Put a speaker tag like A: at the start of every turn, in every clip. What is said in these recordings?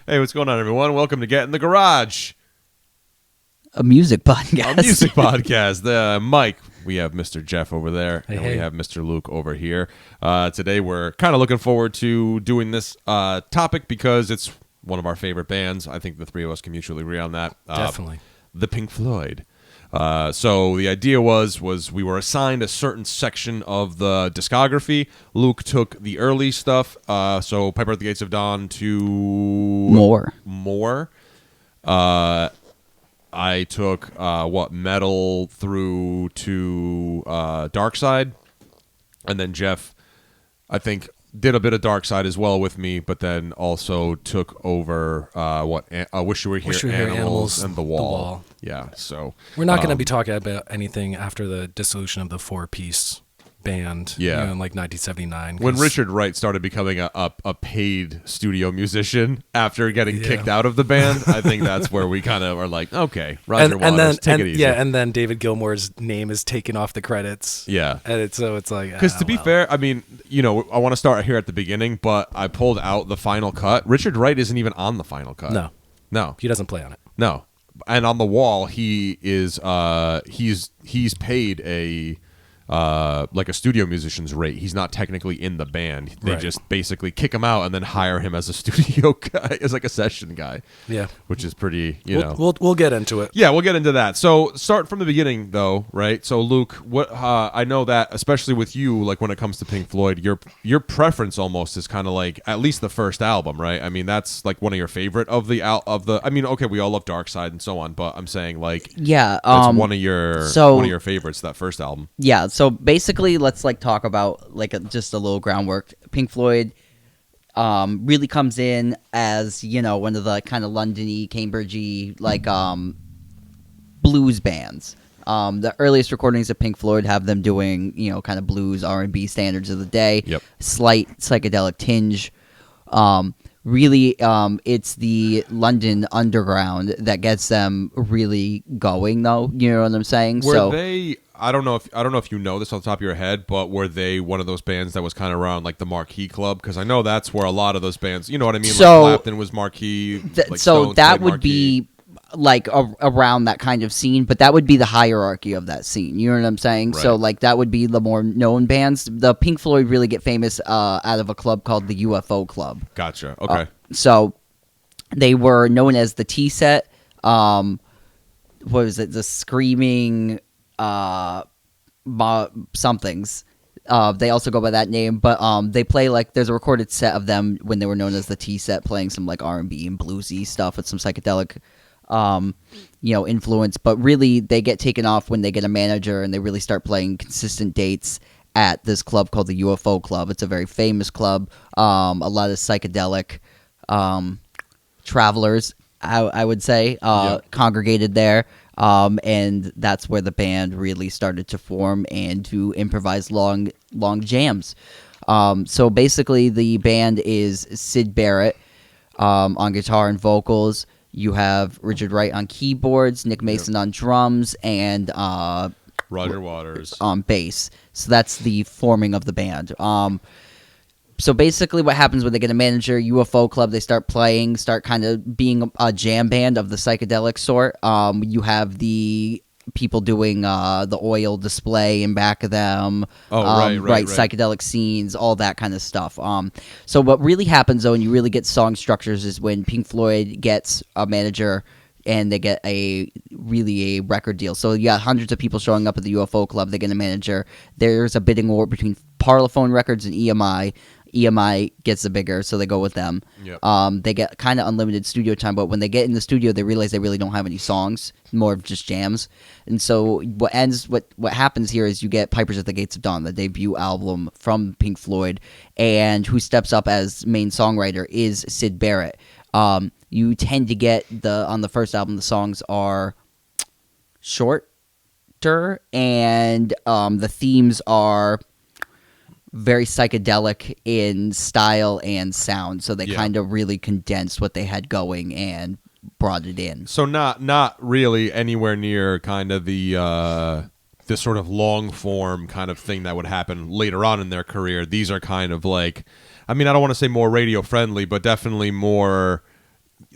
A: Hey, what's going on, everyone? Welcome to Get in the Garage,
B: A music podcast.
A: a music podcast. Mike, we have Mr. Jeff over there,
C: Hey,
A: and
C: hey.
A: we have Mr. Luke over here. Today, we're kind of looking forward to doing this topic because it's one of our favorite bands. I think the three of us can mutually agree on that.
C: Definitely.
A: The Pink Floyd. So the idea was we were assigned a certain section of the discography. Luke took the early stuff, so Piper at the Gates of Dawn to more. I took metal through to Dark Side, and then Jeff, I think, did a bit of Dark Side as well with me, but then also took over Wish You Were Here, Animals, and The Wall. Yeah, so
C: We're not going to be talking about anything after the dissolution of the four-piece band in like 1979.
A: When Richard Wright started becoming a paid studio musician after getting kicked out of the band, I think that's where we kind of are like, okay, Roger Waters, take it easy.
C: Yeah, and then David Gilmour's name is taken off the credits.
A: Yeah.
C: And it's like...
A: Because to be fair, I mean, I want to start here at the beginning, but I pulled out the final cut. Richard Wright isn't even on the final cut. No.
C: He doesn't play on it.
A: No. And on The Wall, he is he's paid a like a studio musician's rate. He's not technically in the band. They just basically kick him out and then hire him as a studio guy, as like a session guy.
C: Yeah,
A: which is pretty.
C: We'll get into it.
A: Yeah, we'll get into that. So start from the beginning, though, right? So Luke, what I know that especially with you, like when it comes to Pink Floyd, your preference almost is kind of like at least the first album, right? I mean, that's like one of your favorite of the. I mean, okay, we all love Dark Side and so on, but I'm saying like that's one of your favorites. That first album.
B: Yeah. So basically, let's like talk about like just a little groundwork. Pink Floyd really comes in as one of the kind of London-y, Cambridge-y like blues bands. The earliest recordings of Pink Floyd have them doing kind of blues R&B standards of the day.
A: Yep.
B: Slight psychedelic tinge. Really, it's the London underground that gets them really going, though. You know what I'm saying?
A: Were they? I don't know if you know this off the top of your head, but were they one of those bands that was kind of around like the Marquee Club? Because I know that's where a lot of those bands, you know what I mean?
B: So,
A: like Clapton was Marquee.
B: So that would be like around that kind of scene, but that would be the hierarchy of that scene. You know what I'm saying?
A: Right.
B: So like that would be the more known bands. The Pink Floyd really get famous out of a club called the UFO Club.
A: Gotcha. Okay.
B: So they were known as the Tea Set. What was it? The Screaming somethings. They also go by that name, but they play like there's a recorded set of them when they were known as the Tea Set, playing some like R&B and bluesy stuff with some psychedelic influence. But really they get taken off when they get a manager and they really start playing consistent dates at this club called the UFO Club. It's a very famous club. A lot of psychedelic travelers, I would say, congregated there. And that's where the band really started to form and to improvise long jams. So basically the band is Syd Barrett on guitar and vocals. You have Richard Wright on keyboards, Nick Mason on drums, and
A: Roger Waters
B: on bass. So that's the forming of the band. So basically what happens when they get a manager, UFO Club, they start kind of being a jam band of the psychedelic sort. You have the people doing the oil display in back of them. Right. Psychedelic scenes, all that kind of stuff. So what really happens, though, and you really get song structures, is when Pink Floyd gets a manager and they get a record deal. So you got hundreds of people showing up at the UFO Club. They get a manager. There's a bidding war between Parlophone Records and EMI. EMI gets the bigger, so they go with them.
A: Yep.
B: They get kind of unlimited studio time, but when they get in the studio, they realize they really don't have any songs, more of just jams. And so what happens here is you get Pipers at the Gates of Dawn, the debut album from Pink Floyd, and who steps up as main songwriter is Syd Barrett. You tend to get on the first album, the songs are shorter, and the themes are very psychedelic in style and sound, so they kind of really condensed what they had going and brought it in.
A: So not really anywhere near kind of the this sort of long form kind of thing that would happen later on in their career. These are kind of like, I mean, I don't want to say more radio friendly, but definitely more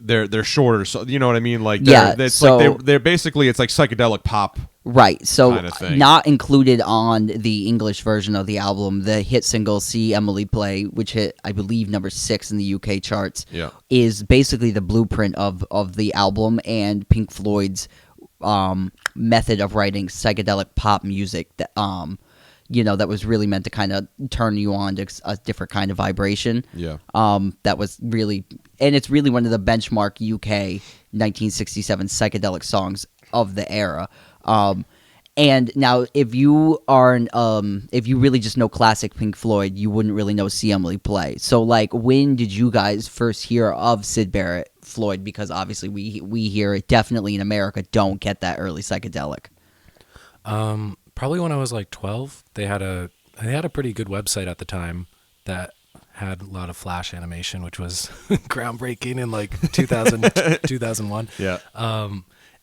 A: they're shorter, so you know what I mean. Like they're basically it's like psychedelic pop.
B: Right, so
A: kind of thing.
B: Not included on the English version of the album, the hit single "See Emily Play," which hit, I believe, number 6 in the UK charts, is basically the blueprint of the album and Pink Floyd's method of writing psychedelic pop music that that was really meant to kind of turn you on to a different kind of vibration.
A: Yeah.
B: That was really, and it's really one of the benchmark UK 1967 psychedelic songs of the era. And now, if you really just know classic Pink Floyd, you wouldn't really know "See Emily Play." So, like, when did you guys first hear of Syd Barrett Floyd? Because obviously, we hear it definitely in America. Don't get that early psychedelic.
C: Probably when I was like 12. They had a pretty good website at the time that had a lot of flash animation, which was groundbreaking in like 2000, 2001.
A: Yeah.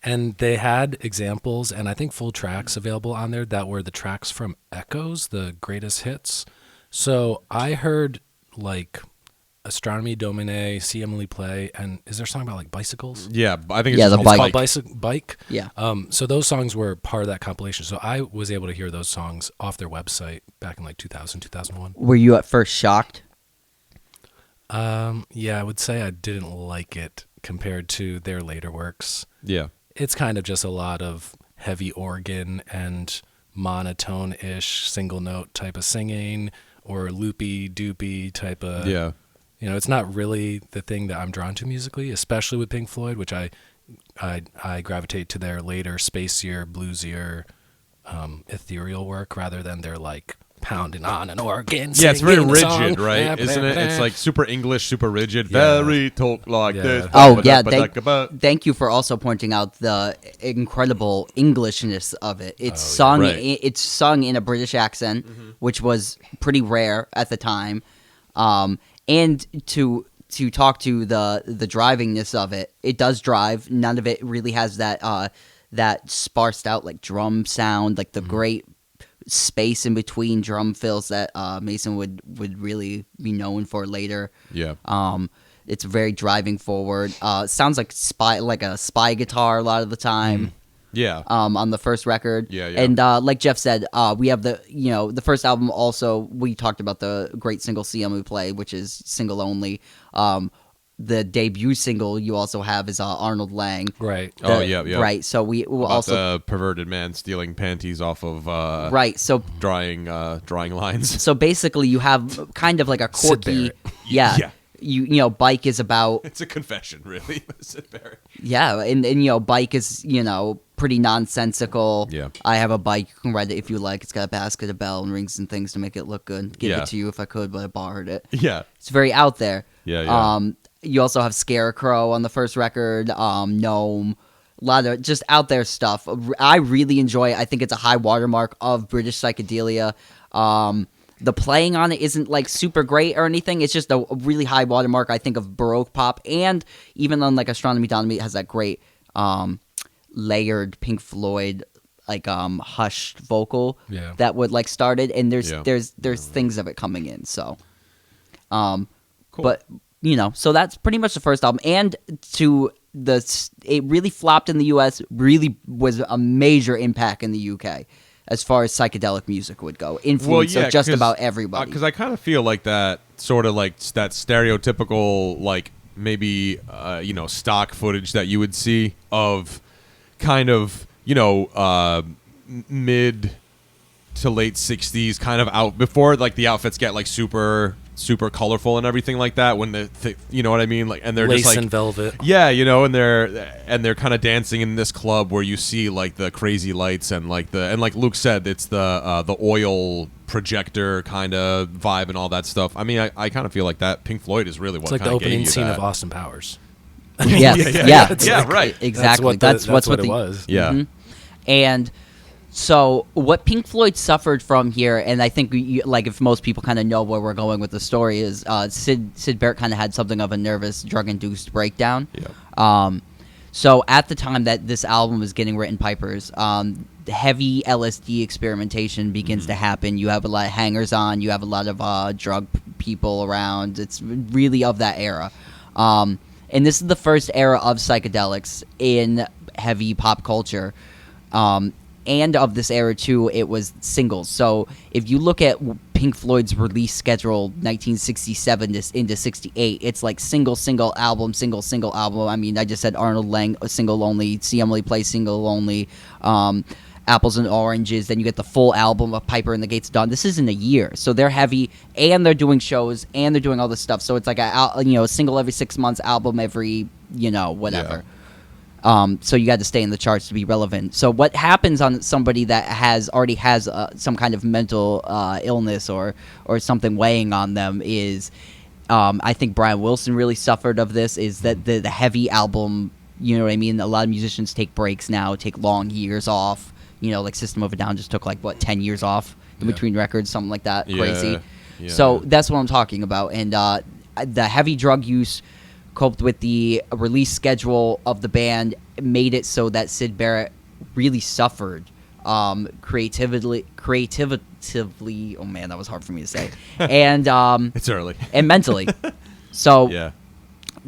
C: And they had examples and I think full tracks available on there that were the tracks from Echoes, the greatest hits. So I heard like Astronomy Domine, See Emily Play, and is there a song about like bicycles?
A: Yeah, I think
B: the
A: called
C: Bike.
B: Yeah.
C: So those songs were part of that compilation. So I was able to hear those songs off their website back in like 2000, 2001.
B: Were you at first shocked?
C: Yeah, I would say I didn't like it compared to their later works.
A: Yeah.
C: It's kind of just a lot of heavy organ and monotone-ish single note type of singing or loopy doopy type of it's not really the thing that I'm drawn to musically, especially with Pink Floyd, which I gravitate to their later spacier, bluesier, ethereal work rather than their like pounding on an organ.
A: Yeah, it's very rigid,
C: song.
A: right? Isn't it? It's like super English, super rigid.
C: Yeah.
A: Very talk like this.
B: Oh yeah, thank you for also pointing out the incredible Englishness of it. It's sung in a British accent, which was pretty rare at the time. And to talk to the drivingness of it, it does drive. None of it really has that sparsed out like drum sound, like the great space in between drum fills that Mason would really be known for later.
A: Yeah.
B: It's very driving forward. Sounds like a spy guitar a lot of the time.
A: Yeah.
B: On the first record.
A: Yeah.
B: And like Jeff said, we have the first album also, we talked about the great single "See Emily Play," which is single only. The debut single you also have is Arnold Lang.
C: Right.
A: Yeah.
B: Right. So we will
A: About
B: also
A: the perverted man stealing panties off of
B: right. So
A: drawing lines.
B: So basically, you have kind of like a quirky. Yeah. Bike is about.
A: It's a confession, really. Syd Barrett.
B: Yeah, and Bike is pretty nonsensical.
A: Yeah.
B: I have a bike. You can ride it if you like. It's got a basket, a bell, and rings and things to make it look good. Give it to you if I could, but I borrowed it.
A: Yeah.
B: It's very out there.
A: Yeah.
B: You also have Scarecrow on the first record. Gnome. A lot of just out there stuff. I really enjoy it. I think it's a high watermark of British psychedelia. The playing on it isn't like super great or anything. It's just a really high watermark, I think, of Baroque pop. And even on like Astronomy Domine, it has that great layered Pink Floyd like hushed vocal that would like started. And there's things of it coming in. So,
A: cool.
B: But so that's pretty much the first album. And it really flopped in the U.S. Really was a major impact in the U.K. as far as psychedelic music would go. Influence just about everybody.
A: Because I kind of feel like that sort of like that stereotypical like maybe stock footage that you would see of kind of mid to late 60s kind of out before like the outfits get like super colorful and everything like that when you know what I mean, like, and they're
C: lace
A: just like
C: and velvet,
A: and they're kind of dancing in this club where you see like the crazy lights and like Luke said, it's the oil projector kind of vibe and all that stuff. I mean, I kind of feel like that Pink Floyd is really what
C: it's like the
A: gave
C: opening
A: you
C: scene
A: that.
C: of Austin Powers.
A: Right,
B: exactly. That's what
C: it was.
A: Yeah.
B: Mm-hmm. And so what Pink Floyd suffered from here, and I think like if most people kind of know where we're going with the story, is Syd Barrett kind of had something of a nervous drug-induced breakdown.
A: Yeah.
B: So at the time that this album was getting written, Pipers, heavy LSD experimentation begins to happen. You have a lot of hangers-on. You have a lot of drug people around. It's really of that era. and this is the first era of psychedelics in heavy pop culture. And of this era too, it was singles. So if you look at Pink Floyd's release schedule, 1967 into 68, it's like single album, single album. I mean, I just said Arnold Lang, a single only, See Emily Play, single only, Apples and Oranges. Then you get the full album of Piper and the Gates of Dawn. This isn't a year, so they're heavy, and they're doing shows, and they're doing all this stuff. So it's like a single every 6 months, album every whatever.
A: Yeah.
B: So you got to stay in the charts to be relevant. So what happens on somebody that already has some kind of mental illness or something weighing on them is, I think Brian Wilson really suffered of this, is that the heavy album, you know what I mean? A lot of musicians take breaks now, take long years off. Like System of a Down just took 10 years off in between records, something like that. Crazy.
A: Yeah.
B: So that's what I'm talking about. And the heavy drug use coped with the release schedule of the band, made it so that Syd Barrett really suffered creatively. Oh man, that was hard for me to say. And
A: It's early.
B: and mentally. So
A: Yeah.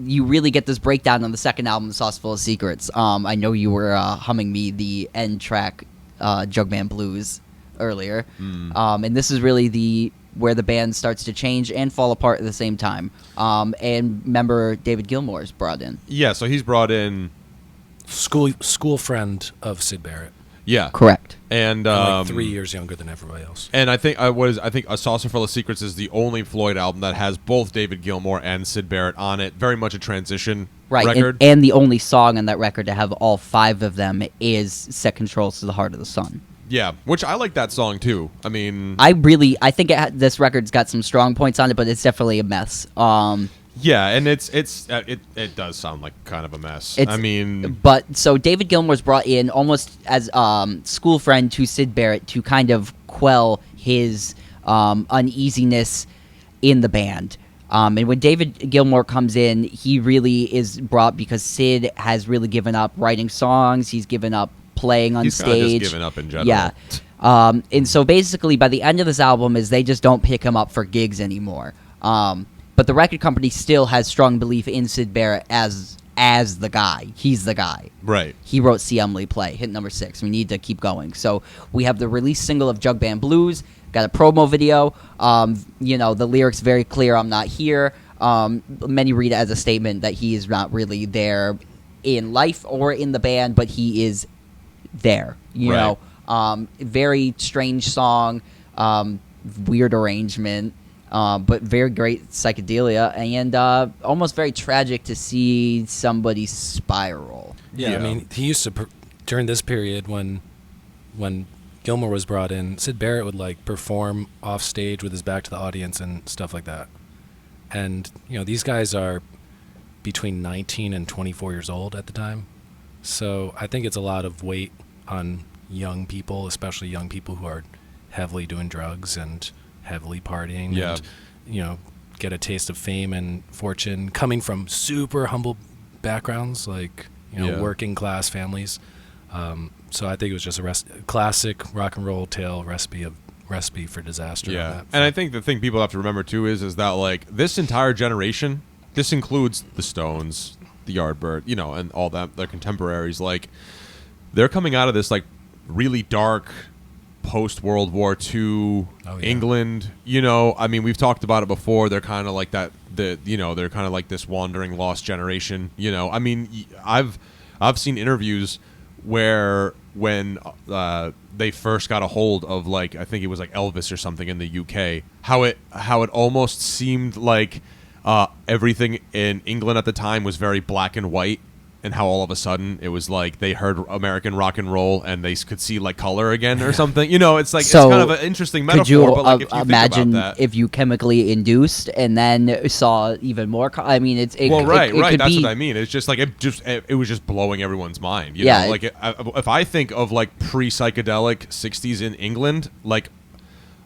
B: you really get this breakdown on the second album, Sauce Full of Secrets. I know you were humming me the end track, Jugman Blues, earlier. And this is really where the band starts to change and fall apart at the same time. And member David Gilmour's brought in.
A: Yeah, so he's brought in...
C: School friend of Syd Barrett.
A: Yeah.
B: Correct.
A: And
C: Like 3 years younger than everybody else.
A: And I think A Saucer Full of Secrets is the only Floyd album that has both David Gilmour and Syd Barrett on it. Very much a transition record.
B: And the only song on that record to have all five of them is Set Controls to the Heart of the Sun.
A: Yeah, which I like that song too. I mean,
B: I think this record's got some strong points on it, but it's definitely a mess.
A: yeah, and it does sound like kind of a mess.
B: But so David Gilmour's brought in almost as school friend to Syd Barrett to kind of quell his uneasiness in the band. And when David Gilmour comes in, he really is brought because Syd has really given up writing songs. He's given up playing on stage.
A: He's just given up in general.
B: Yeah. And so basically by the end of this album is they just don't pick him up for gigs anymore. But the record company still has strong belief in Syd Barrett as the guy. He's the guy.
A: Right.
B: He wrote See Emily Play, hit number 6. We need to keep going. So we have the release single of Jug Band Blues, got a promo video. The lyrics very clear, I'm not here. Many read it as a statement that he is not really there in life or in the band, but he is there. You know, very strange song, weird arrangement. But very great psychedelia, and almost very tragic to see somebody spiral.
C: Yeah, I mean, he used to during this period when Gilmour was brought in, Syd Barrett would perform off stage with his back to the audience and stuff like that. And these guys are between 19 and 24 years old at the time, so I think it's a lot of weight on young people, especially young people who are heavily doing drugs and heavily partying and get a taste of fame and fortune coming from super humble backgrounds working class families. So I think it was just a classic rock and roll tale recipe for disaster.
A: Yeah, and I think the thing people have to remember too is that this entire generation, this includes the Stones, the Yardbird, and all that, their contemporaries, they're coming out of this really dark post-World War II England, we've talked about it before. They're kind of like that, they're kind of like this wandering lost generation, I've seen interviews where when they first got a hold of I think it was Elvis or something in the UK, how it almost seemed like everything in England at the time was very black and white, and how all of a sudden it was they heard American rock and roll and they could see color again or something. It's it's kind of an interesting metaphor.
B: Could you
A: but if you
B: imagine
A: think about that,
B: if you chemically induced and then saw even more? Right.
A: That's what I mean. It's just it was just blowing everyone's mind. If I think of pre-psychedelic '60s in England,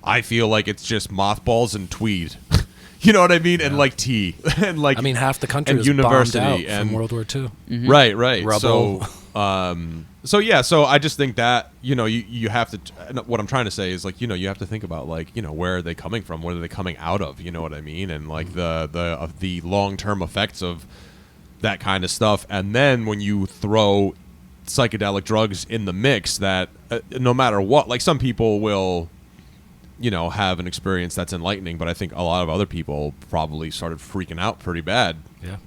A: I feel it's just mothballs and tweed. You know what I mean? Yeah. And tea. And
C: half the country was
A: university
C: bombed out from World War II.
B: Mm-hmm.
A: Right.
C: Rubble.
A: So I just think that, you have to, what I'm trying to say is you have to think about where are they coming from? Where are they coming out of? You know what I mean? And the long-term effects of that kind of stuff. And then when you throw psychedelic drugs in the mix, that no matter what, like some people will, have an experience that's enlightening, but I think a lot of other people probably started freaking out pretty bad.
C: Yeah.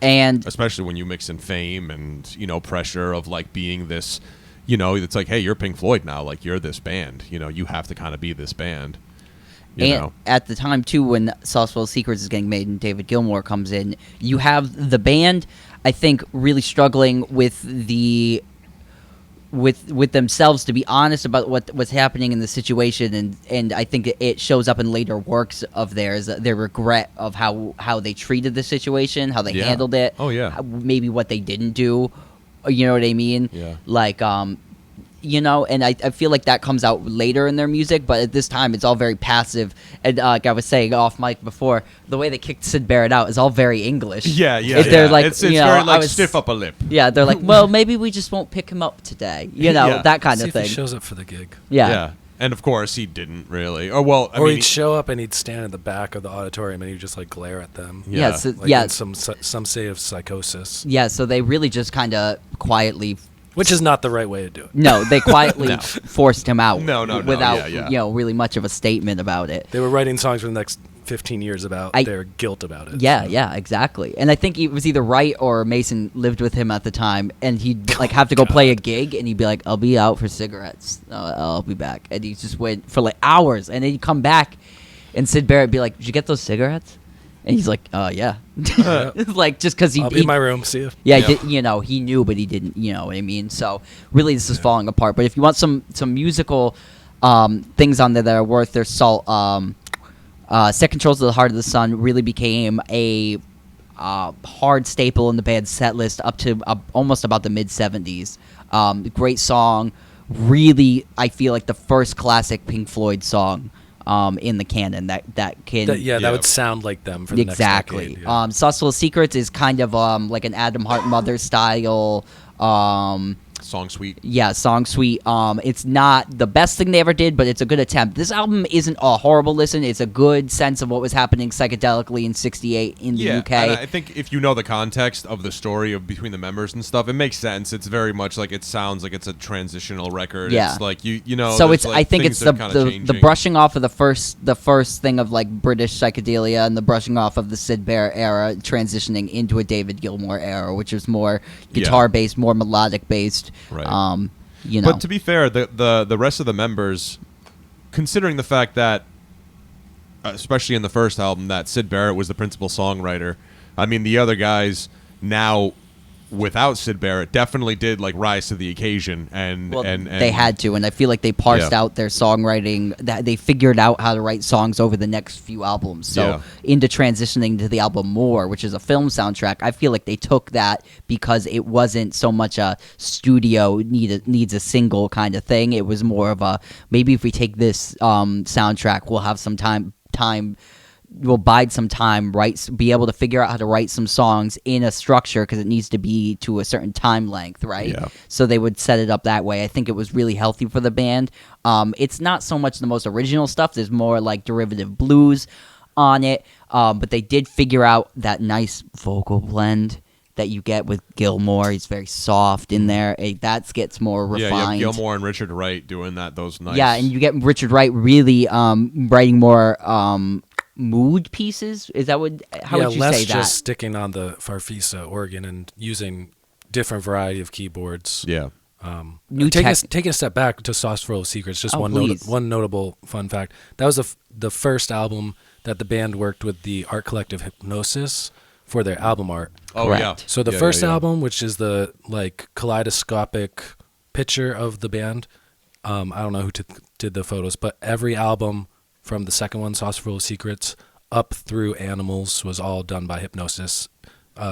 B: And
A: especially when you mix in fame and, pressure of like being this, it's like, hey, you're Pink Floyd now. Like you're this band, you have to kind of be this band.
B: And at the time, too, when Sauce Full of Secrets is getting made and David Gilmour comes in, you have the band, I think, really struggling with with themselves, to be honest about what's happening in the situation, and I think it shows up in later works of theirs, their regret of how they treated the situation, how they handled it.
A: Oh, yeah.
B: Maybe what they didn't do. You know what I mean?
A: Yeah.
B: Like, and I feel like that comes out later in their music, but at this time it's all very passive. And like I was saying off mic before, the way they kicked Syd Barrett out is all very English.
A: Yeah.
B: They're like,
A: it's very like stiff upper lip.
B: Yeah, they're like, well, maybe we just won't pick him up today. That kind
C: See
B: of thing.
C: if he shows up for the gig.
A: Yeah. And of course he didn't really. Or
C: he'd show up and he'd stand in the back of the auditorium and he'd just like glare at them.
B: Yeah.
C: In some say of psychosis.
B: Yeah. So they really just kind of quietly.
C: Which is not the right way to do it.
B: No, they quietly forced him out.
A: No.
B: Without really much of a statement about it.
C: They were writing songs for the next 15 years about their guilt about it.
B: Yeah, exactly. And I think it was either Wright or Mason lived with him at the time, and he'd like have to go play a gig, and he'd be like, "I'll be out for cigarettes. I'll be back." And he just went for like hours, and then he'd come back, and Syd Barrett would be like, "Did you get those cigarettes?" And he's like, yeah. Like, just because
C: I'll be in my room, see you.
B: Yeah, he knew, but he didn't, you know what I mean? So, really, this is falling apart. But if you want some musical things on there that are worth their salt, Set Controls of the Heart of the Sun really became a hard staple in the band's set list up to almost about the mid-'70s. Great song. Really, I feel like the first classic Pink Floyd song. In the canon that
C: would sound like them for the next decade. Yeah.
B: Sauce Full of Secrets is kind of like an Adam Hart Mother style
A: song suite.
B: Yeah, song suite. It's not the best thing they ever did, but it's a good attempt. This album isn't a horrible listen. It's a good sense of what was happening psychedelically in '68 in the UK.
A: And I think if you know the context of the story of between the members and stuff, it makes sense. It's very much like it sounds like it's a transitional record.
B: Yeah.
A: It's like you know.
B: So it's
A: like
B: I think it's the brushing off of the first thing of like British psychedelia and the brushing off of the Syd Barrett era, transitioning into a David Gilmour era, which is more guitar based, more melodic based.
A: Right.
B: But
A: to be fair, the rest of the members, considering the fact that, especially in the first album, that Syd Barrett was the principal songwriter, I mean, the other guys now, without Syd Barrett, definitely did like rise to the occasion, and
B: they had to, and I feel like they parsed out their songwriting. That they figured out how to write songs over the next few albums. So into transitioning to the album More, which is a film soundtrack, I feel like they took that because it wasn't so much a studio needs a single kind of thing. It was more of a maybe if we take this soundtrack, we'll have some time. We'll bide some time, be able to figure out how to write some songs in a structure because it needs to be to a certain time length, right?
A: Yeah.
B: So they would set it up that way. I think it was really healthy for the band. It's not so much the most original stuff. There's more like derivative blues on it, but they did figure out that nice vocal blend that you get with Gilmour. He's very soft in there. That gets more refined.
A: Yeah, Gilmour and Richard Wright doing those nice.
B: Yeah, and you get Richard Wright really writing more mood pieces. Is that how would you
C: less
B: say that?
C: Just sticking on the Farfisa organ and using different variety of keyboards.
A: Yeah.
C: Taking a step back to Sauce Full of Secrets, just one notable fun fact. That was the first album that the band worked with the art collective Hypnosis for their album art.
A: Oh,
B: Correct.
A: yeah.
C: So the first album, which is the like kaleidoscopic picture of the band, I don't know who did the photos, but every album from the second one, Sauce Full of Secrets, up through Animals was all done by Hypnosis.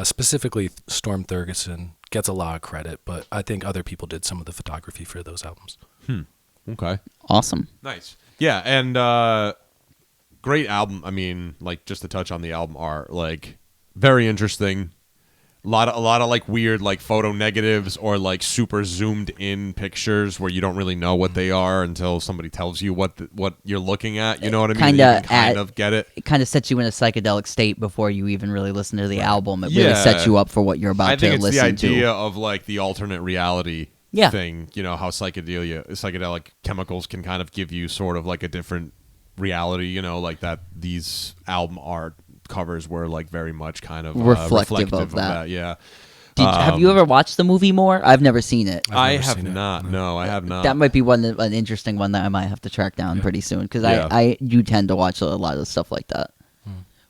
C: Specifically, Storm Thurgeson gets a lot of credit, but I think other people did some of the photography for those albums.
A: Okay.
B: Awesome.
A: Nice. Yeah, and great album. I mean, like, just to touch on the album art, like, very interesting. lot of like weird like photo negatives or like super zoomed in pictures where you don't really know what they are until somebody tells you what you're looking at. You know what I mean? You can kind of get it.
B: It kind of sets you in a psychedelic state before you even really listen to the album. It really sets you up for what you're about to listen to. I think it's the idea
A: of like the alternate reality thing. You know how psychedelic chemicals can kind of give you sort of like a different reality. You know, like that these album art covers were like very much kind of reflective of that. Yeah.
B: Have you ever watched the movie more? I've never seen it.
A: I have not. No, I have not.
B: That might be an interesting one that I might have to track down pretty soon because I do tend to watch a lot of stuff like that.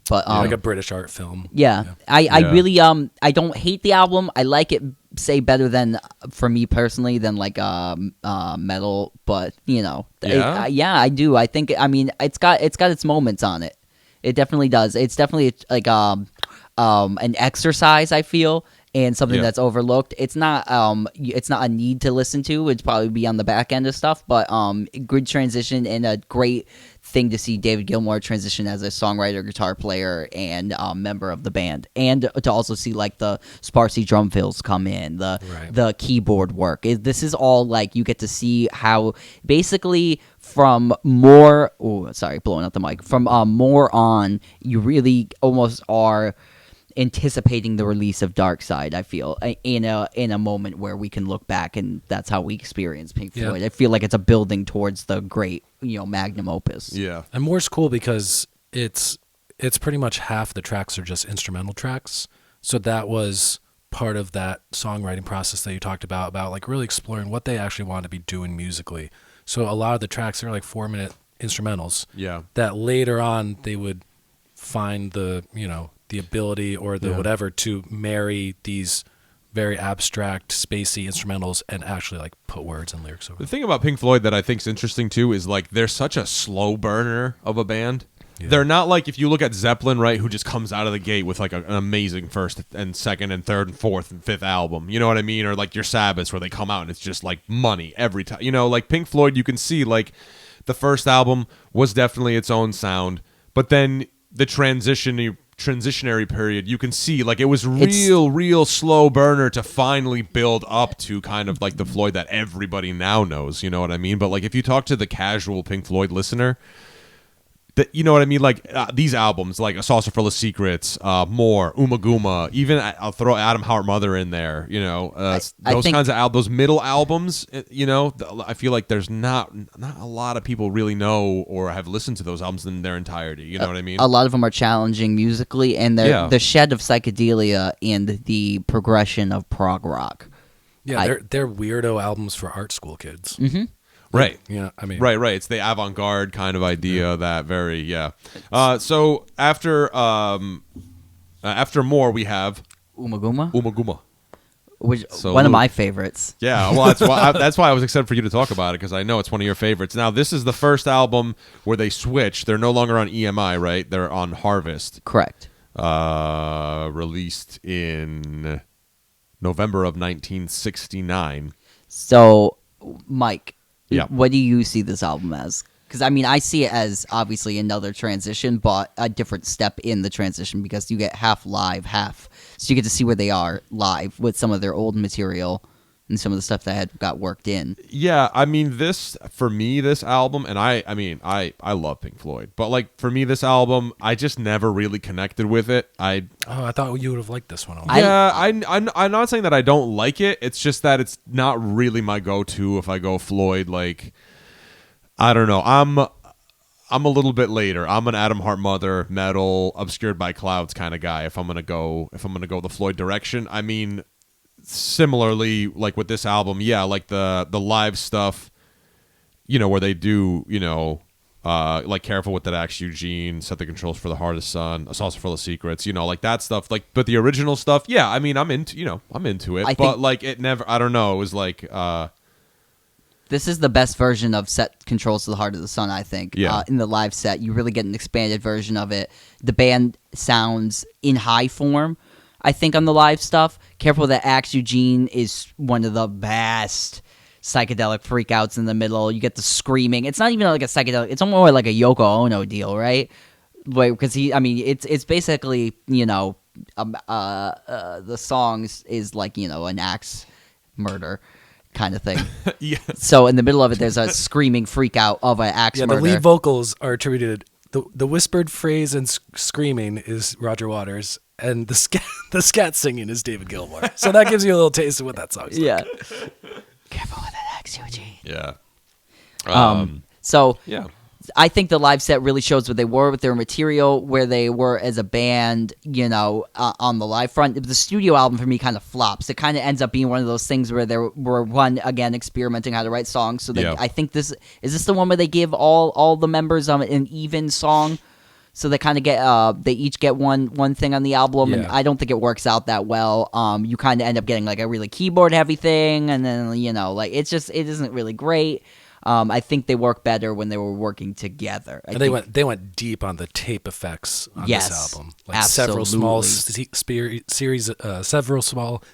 B: But
C: like a British art film.
B: Yeah. I really I don't hate the album. I like it, say, better than, for me personally, than like metal. But you know, I do. I think it's got its moments on it. It definitely does. It's definitely like an exercise, I feel, and something that's overlooked. It's not a need to listen to. It'd probably be on the back end of stuff, but good transition and a great thing to see David Gilmour transition as a songwriter, guitar player, and member of the band, and to also see like the sparsy drum fills come in, the keyboard work. This is all like you get to see how basically from more. Oh, sorry, blowing out the mic. From more on, you really almost are anticipating the release of Dark Side. I feel in a moment where we can look back and that's how we experience Pink Floyd. I feel like it's a building towards the great, magnum opus.
A: Yeah,
C: and more's cool because it's pretty much half the tracks are just instrumental tracks. So that was part of that songwriting process that you talked about like really exploring what they actually want to be doing musically. So a lot of the tracks are like 4-minute instrumentals.
A: Yeah,
C: that later on they would find the the ability or the whatever to marry these very abstract, spacey instrumentals and actually like put words and lyrics over.
A: The thing about Pink Floyd that I think is interesting too is like they're such a slow burner of a band. Yeah. They're not like if you look at Zeppelin, right, who just comes out of the gate with like an amazing first and second and third and fourth and fifth album. You know what I mean? Or like your Sabbaths where they come out and it's just like money every time. Like Pink Floyd, you can see like the first album was definitely its own sound, but then the transitionary period, you can see like it was real slow burner to finally build up to kind of like the Floyd that everybody now knows. You know what I mean? But like if you talk to the casual Pink Floyd listener, that you know what I mean, like these albums, like A Saucer Full of Secrets, More, Uma Guma, even I'll throw Adam Hart Mother in there. Those kinds of those middle albums. I feel like there's not a lot of people really know or have listened to those albums in their entirety. You know what I mean?
B: A lot of them are challenging musically, and the shed of psychedelia and the progression of prog rock.
C: Yeah, they're weirdo albums for art school kids.
B: Mm-hmm.
A: Right.
C: Yeah, I mean,
A: right. It's the avant-garde kind of idea that very so after More, we have
B: Uma Guma. Which one of my favorites.
A: Yeah, well, that's why I was excited for you to talk about it because I know it's one of your favorites. Now, this is the first album where they switch. They're no longer on EMI, right? They're on Harvest.
B: Correct.
A: Released in November of 1969.
B: So, Mike.
A: Yeah.
B: What do you see this album as? Because, I see it as obviously another transition, but a different step in the transition because you get half live, half. So you get to see where they are live with some of their old material and some of the stuff that had got worked in.
A: Yeah, this album, and I love Pink Floyd, but like for me, this album, I just never really connected with it. I
C: thought you would have liked this one.
A: I'm not saying that I don't like it. It's just that it's not really my go-to if I go Floyd. Like, I don't know. I'm a little bit later. I'm an Adam Hart Mother, metal, obscured by clouds kind of guy. If I'm gonna go the Floyd direction, similarly, like with this album, like the live stuff, where they do, like Careful with That Axe Eugene, Set the Controls for the Heart of Sun, A Saucer Full of Secrets, like that stuff. Like, but the original stuff, I'm into it. But like it never, I don't know. It was like,
B: this is the best version of Set Controls to the Heart of the Sun, I think.
A: Yeah.
B: In the live set, you really get an expanded version of it. The band sounds in high form, I think, on the live stuff. Careful That Axe Eugene is one of the best psychedelic freakouts in the middle. You get the screaming. It's not even like a psychedelic. It's more like a Yoko Ono deal, right? Because it's basically, the songs is like an axe murder kind of thing.
A: Yeah.
B: So in the middle of it, there's a screaming freak out of an axe murder.
C: The lead vocals are attributed. The whispered phrase and screaming is Roger Waters, and the scat singing is David Gilmour. So that gives you a little taste of what that song's like.
B: Yeah. Careful with that axe, Eugene.
A: Yeah.
B: So
A: yeah.
B: I think the live set really shows what they were with their material, where they were as a band, on the live front. The studio album for me kind of flops. It kind of ends up being one of those things where they were experimenting how to write songs. So I think is this the one where they give all the members an even song, so they kind of get they each get one thing on the album, and I don't think it works out that well. You kind of end up getting like a really keyboard heavy thing, and then it isn't really great. I think they work better when they were working together.
C: They went deep on the tape effects on this album. Like
B: absolutely.
C: Several small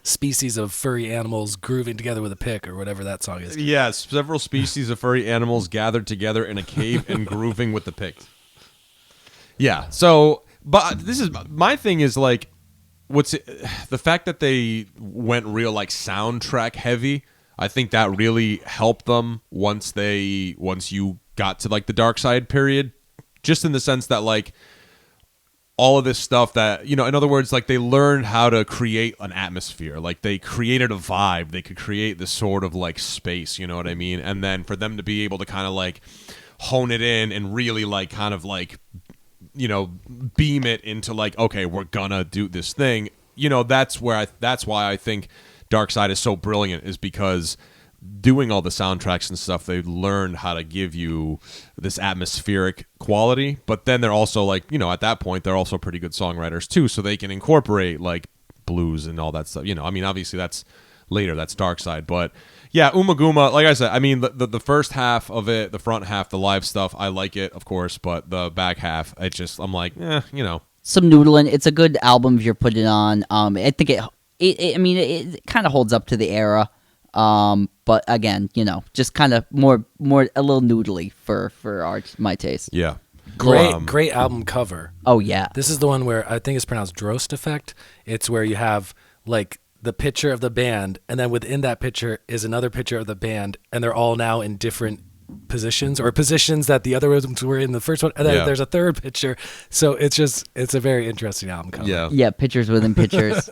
C: species of furry animals grooving together with a pick, or whatever that song is.
A: Yes, several species of furry animals gathered together in a cave and grooving with the pick. Yeah. So, but this is my thing is like, the fact that they went real like soundtrack heavy. I think that really helped them once you got to like the Dark Side period, just in the sense that like all of this stuff that, in other words, like they learned how to create an atmosphere, like they created a vibe, they could create this sort of like space, you know what I mean? And then for them to be able to kind of like hone it in and really like kind of like, beam it into like, okay, we're gonna do this thing, that's why I think Dark Side is so brilliant, is because doing all the soundtracks and stuff, they learned how to give you this atmospheric quality. But then they're also like, at that point, they're also pretty good songwriters too, so they can incorporate like blues and all that stuff. I mean, obviously that's later, that's Dark Side. But yeah, Umaguma, like I said, I mean, the first half of it, the front half, the live stuff, I like it, of course, but the back half, I'm like,
B: Some noodling. It's a good album if you're putting it on. I think it kind of holds up to the era, but again, just kind of more a little noodly for my taste.
A: Yeah,
C: great album cover.
B: Oh yeah,
C: this is the one where I think it's pronounced Drost effect. It's where you have like the picture of the band, and then within that picture is another picture of the band, and they're all now in different positions, or positions that the other ones were in the first one, and then there's a third picture. So it's a very interesting album cover.
B: Yeah, pictures within pictures.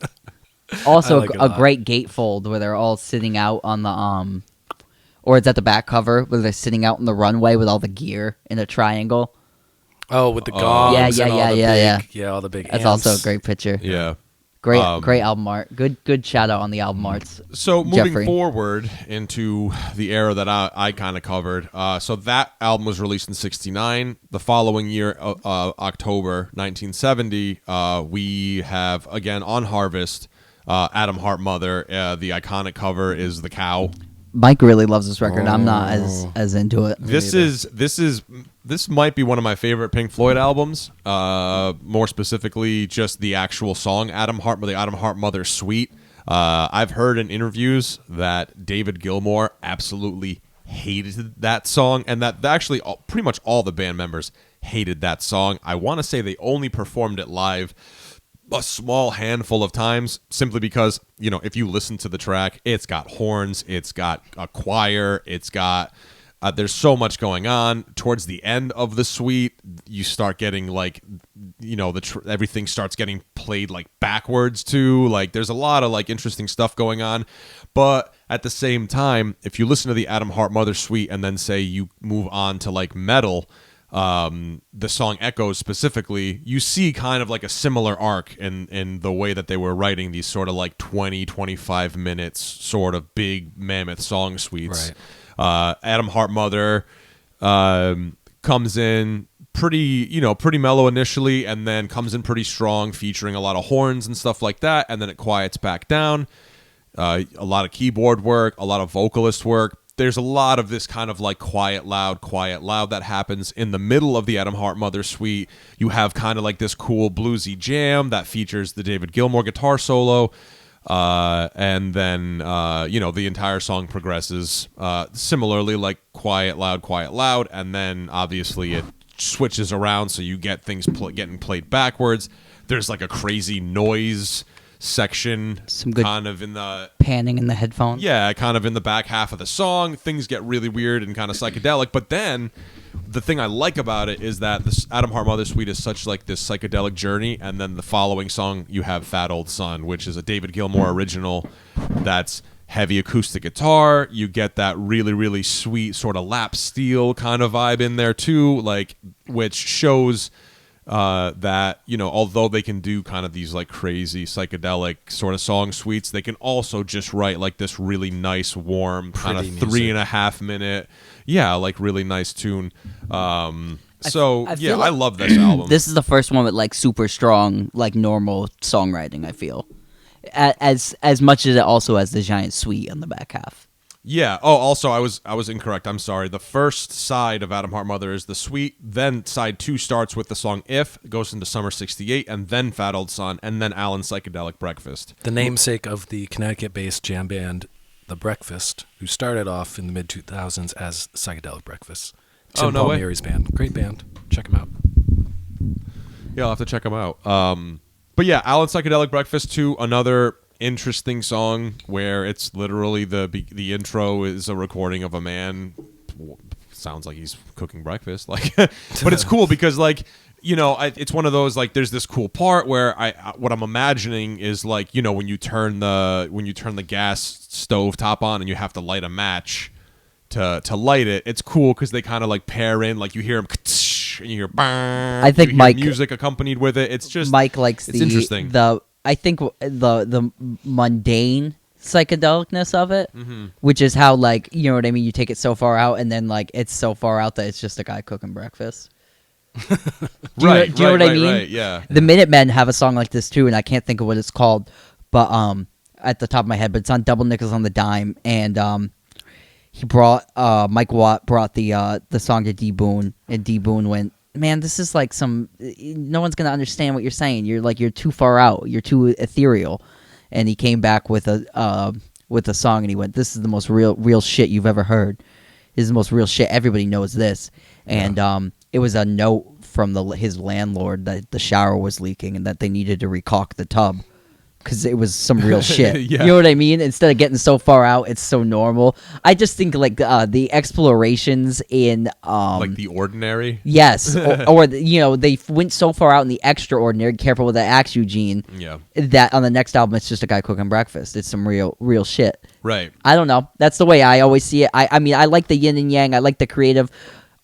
B: Also, like a great gatefold where they're all sitting out on the or it's at the back cover where they're sitting out on the runway with all the gear in a triangle.
C: Oh, with the gongs.
B: Yeah,
C: all the big.
B: That's
C: amps.
B: also a great picture.
A: Yeah.
B: Great album art. Good shout out on the album arts.
A: So moving
B: Jeffrey.
A: forward into the era that I kind of covered. So that album was released in '69. The following year, October 1970, we have again on Harvest. Adam Hart Mother. The iconic cover is the cow.
B: Mike really loves this record. I'm not as into it.
A: This might be one of my favorite Pink Floyd albums. More specifically, just the actual song, the Adam Hart Mother Suite. I've heard in interviews that David Gilmour absolutely hated that song, and that actually pretty much all the band members hated that song. I want to say they only performed it live a small handful of times, simply because, if you listen to the track, it's got horns, it's got a choir, it's got there's so much going on. Towards the end of the suite, you start getting like, everything starts getting played like backwards too. Like there's a lot of like interesting stuff going on. But at the same time, if you listen to the Adam Hart Mother Suite and then say you move on to like Metal, the song Echoes specifically, you see kind of like a similar arc in the way that they were writing these sort of like 25 minutes sort of big mammoth song suites. Right. Adam Hart Mother comes in pretty mellow initially, and then comes in pretty strong, featuring a lot of horns and stuff like that, and then it quiets back down. A lot of keyboard work, a lot of vocalist work. There's a lot of this kind of like quiet, loud that happens in the middle of the Adam Hart Mother Suite. You have kind of like this cool bluesy jam that features the David Gilmour guitar solo. And then, the entire song progresses similarly, like quiet, loud. And then obviously it switches around, so you get things getting played backwards. There's like a crazy noise section,
B: Some good
A: kind of in the
B: panning in the headphones.
A: yeah, kind of in the back half of the song. Things get really weird and kind of psychedelic, but then the thing I like about it is that this Adam Hart Mother Suite is such like this psychedelic journey, and then the following song you have Fat Old Son, which is a David Gilmour original that's heavy acoustic guitar. You get that really, really sweet sort of lap steel kind of vibe in there too, like, which shows that, you know, although they can do kind of these like crazy psychedelic sort of song suites, they can also just write like this really nice, warm, kind of 3.5 minute, like really nice tune. I love this album.
B: This is the first one with like super strong, like normal songwriting, I feel. As much as it also has the giant suite on the back half.
A: Yeah. Oh, also, I was incorrect. I'm sorry. The first side of Adam Hart Mother is the suite. Then side 2 starts with the song "If," goes into Summer '68, and then Fat Old Son, and then Alan's Psychedelic Breakfast.
C: The namesake of the Connecticut-based jam band, The Breakfast, who started off in the mid 2000s as Psychedelic Breakfast. Tim Palmieri's band, great band. Check them out.
A: Yeah, I'll have to check them out. But yeah, Alan's Psychedelic Breakfast 2, another interesting song where it's literally the intro is a recording of a man, sounds like he's cooking breakfast, like, but it's cool because, like, you know, it's one of those, like, there's this cool part where what I'm imagining is, like, you know, when you turn the gas stove top on and you have to light a match to light it, it's cool because they kind of like pair in, like, you hear him and you hear
B: I think Mike
A: music accompanied with it. It's just
B: Mike likes
A: it's interesting.
B: I think the mundane psychedelicness of it, which is how, like, you know what I mean, you take it so far out and then like it's so far out that it's just a guy cooking breakfast. Do you know what I mean?
A: Right, yeah.
B: The Minutemen have a song like this too, and I can't think of what it's called, but at the top of my head, but it's on Double Nickels on the Dime, and he brought Mike Watt brought the song to D Boone, and D Boone went, "Man, this is like no one's gonna understand what you're saying. You're too far out. You're too ethereal." And he came back with a song, and he went, "This is the most real shit you've ever heard. This is the most real shit. Everybody knows this." And it was a note from his landlord that the shower was leaking and that they needed to recaulk the tub. Because it was some real shit.
A: Yeah.
B: You know what I mean? Instead of getting so far out, it's so normal. I just think like the explorations in
A: like The Ordinary.
B: Yes, or you know, they went so far out in the extraordinary. Careful what that axe, Eugene.
A: Yeah.
B: That on the next album, it's just a guy cooking breakfast. It's some real shit.
A: Right.
B: I don't know. That's the way I always see it. I mean, I like the yin and yang. I like the creative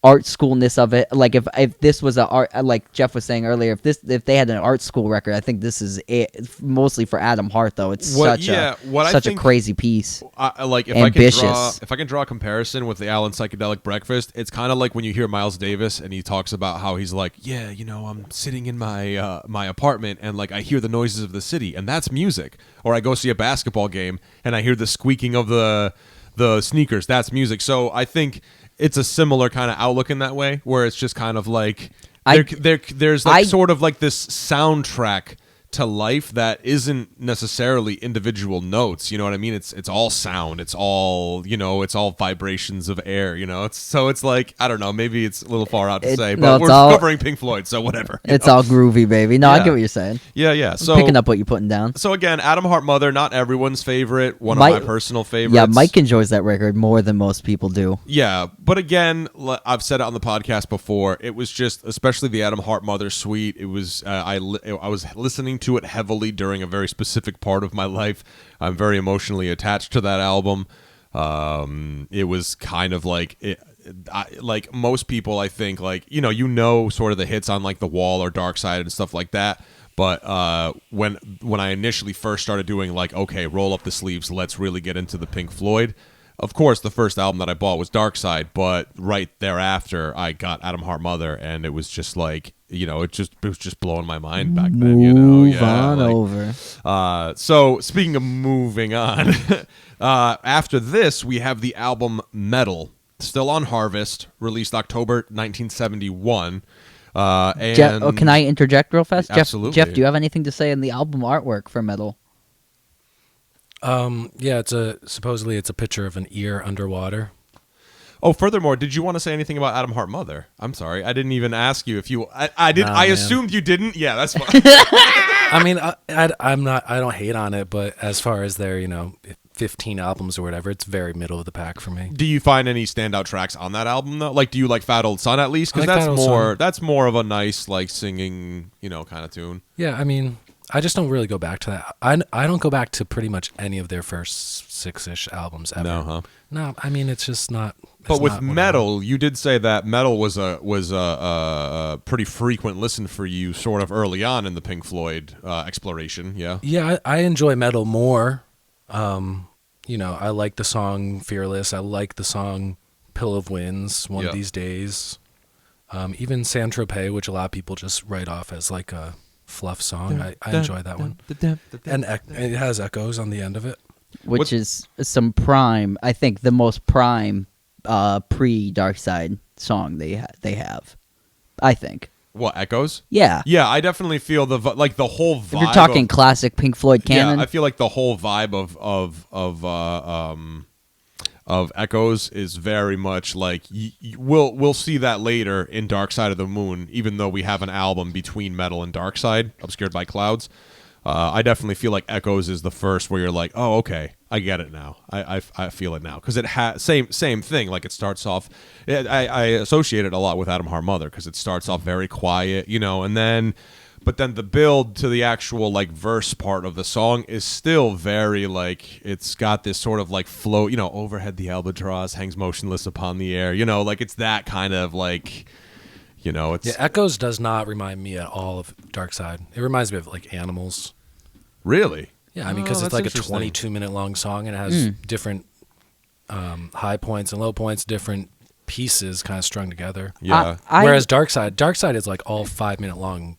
B: art schoolness of it. Like if this was a art, like Jeff was saying earlier, if they had an art school record, I think this is it. Mostly for Adam Hart though. It's such a crazy piece.
A: Like if
B: ambitious.
A: I can draw a comparison with the Alan Psychedelic Breakfast, it's kind of like when you hear Miles Davis and he talks about how he's like, yeah, you know, I'm sitting in my my apartment and like I hear the noises of the city and that's music. Or I go see a basketball game and I hear the squeaking of the sneakers. That's music. So I think it's a similar kind of outlook in that way, where it's just kind of like there's like sort of like this soundtrack to life that isn't necessarily individual notes. You know what I mean? It's all sound. It's all, you know, it's all vibrations of air. You know, it's like, I don't know. Maybe it's a little far out to say, but we're covering Pink Floyd, so whatever.
B: It's all groovy, baby. No, I get what you're saying.
A: Yeah. So
B: I'm picking up what you're putting down.
A: So again, Adam Hart Mother, not everyone's favorite. One of my personal favorites.
B: Yeah, Mike enjoys that record more than most people do.
A: Yeah, but again, I've said it on the podcast before. It was just, especially the Adam Hart Mother Suite. It was I was listening to it heavily during a very specific part of my life. I'm very emotionally attached to that album. It was kind of like like most people, I think, like, you know, sort of the hits on like The Wall or Dark Side and stuff like that. But when I initially first started doing like, okay, roll up the sleeves, let's really get into the Pink Floyd. Of course, the first album that I bought was Dark Side, but right thereafter, I got Adam Hart Mother, and it was just like, you know, it was just blowing my mind back then. You know,
B: Move on over.
A: So speaking of moving on, after this we have the album Metal, still on Harvest, released October 1971. And
B: Jeff, can I interject real fast?
A: Absolutely.
B: Jeff, do you have anything to say on the album artwork for Metal?
C: Yeah, supposedly it's a picture of an ear underwater.
A: Oh, furthermore, did you want to say anything about Atom Heart Mother? I'm sorry, I didn't even ask you if you. I did. I assumed you didn't. Yeah, that's fine.
C: I mean, I'm not. I don't hate on it, but as far as their 15 albums or whatever, it's very middle of the pack for me.
A: Do you find any standout tracks on that album though? Like, do you like Fat Old Son at least? Because that's more of a nice like singing kind of tune.
C: Yeah, I mean, I just don't really go back to that. I don't go back to pretty much any of their first 6-ish albums ever.
A: No, huh?
C: No, I mean, it's just not.
A: But with metal, you did say that metal was a pretty frequent listen for you, sort of early on in the Pink Floyd exploration. Yeah.
C: Yeah, I enjoy metal more. I like the song "Fearless." I like the song "Pill of Winds." One of these days. Even Saint Tropez, which a lot of people just write off as like a fluff song. I enjoy that one, and it has echoes on the end of it.
B: Which is some prime, I think the most prime pre-Dark Side song they have, I think.
A: What, Echoes?
B: Yeah.
A: Yeah, I definitely feel the whole vibe.
B: If you're talking classic Pink Floyd canon.
A: Yeah, I feel like the whole vibe of Echoes is very much like we'll see that later in Dark Side of the Moon, even though we have an album between Metal and Dark Side, Obscured by Clouds. I definitely feel like Echoes is the first where you're like, oh, okay, I get it now. I feel it now because it has same thing. Like it starts off, I associate it a lot with Atom Heart Mother because it starts off very quiet, but then the build to the actual like verse part of the song is still very like it's got this sort of like flow. Overhead the albatross hangs motionless upon the air. Like it's that kind of like. It's
C: Echoes does not remind me at all of Dark Side. It reminds me of like Animals.
A: Really?
C: Yeah, I mean, because it's like a 22-minute long song and it has different high points and low points, different pieces kind of strung together.
A: Yeah.
C: Whereas Dark Side is like all 5-minute long.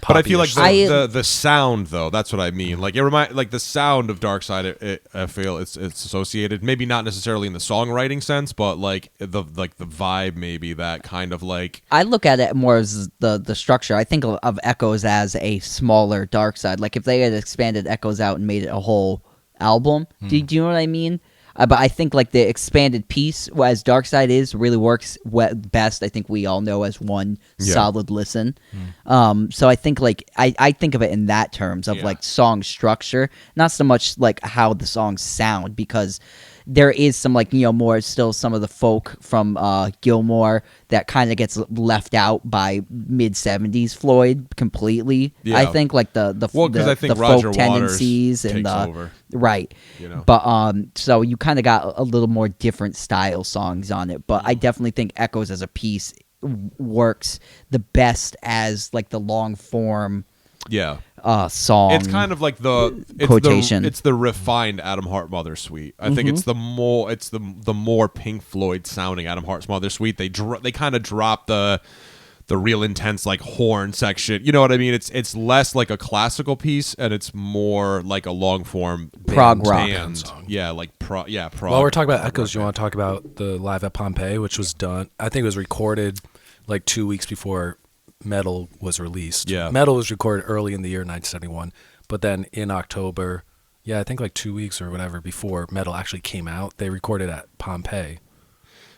A: But I feel like the sound though, that's what I mean. Like like the sound of Dark Side. I feel it's associated, maybe not necessarily in the songwriting sense, but like the vibe, maybe that kind of like.
B: I look at it more as the structure. I think of Echoes as a smaller Dark Side. Like if they had expanded Echoes out and made it a whole album. Do you know what I mean? But I think like the expanded piece, as Dark Side is, really works best. I think we all know as one solid listen. So I think like I think of it in that terms of like song structure, not so much like how the songs sound, because there is some like more still some of the folk from Gilmore that kind of gets left out by mid-70s Floyd completely.
A: Yeah.
B: I think like the
A: I think
B: the
A: Roger
B: folk tendencies
A: Waters
B: and
A: takes
B: the
A: over.
B: Right. But so you kind of got a little more different style songs on it, but I definitely think Echoes as a piece works the best as like the long form song.
A: It's kind of like
B: quotation.
A: It's the refined Atom Heart Mother Suite. I think it's the more Pink Floyd sounding Atom Heart Mother Suite. They kind of drop the real intense like horn section. You know what I mean? It's less like a classical piece and it's more like a long form
B: prog rock
C: song.
A: Yeah, like prog.
C: While we're talking about Echoes, you want to talk about the Live at Pompeii, which was done. I think it was recorded like 2 weeks before Metal was released.
A: Yeah.
C: Metal was recorded early in the year 1971, but then in October, I think like 2 weeks or whatever before Metal actually came out, they recorded at Pompeii.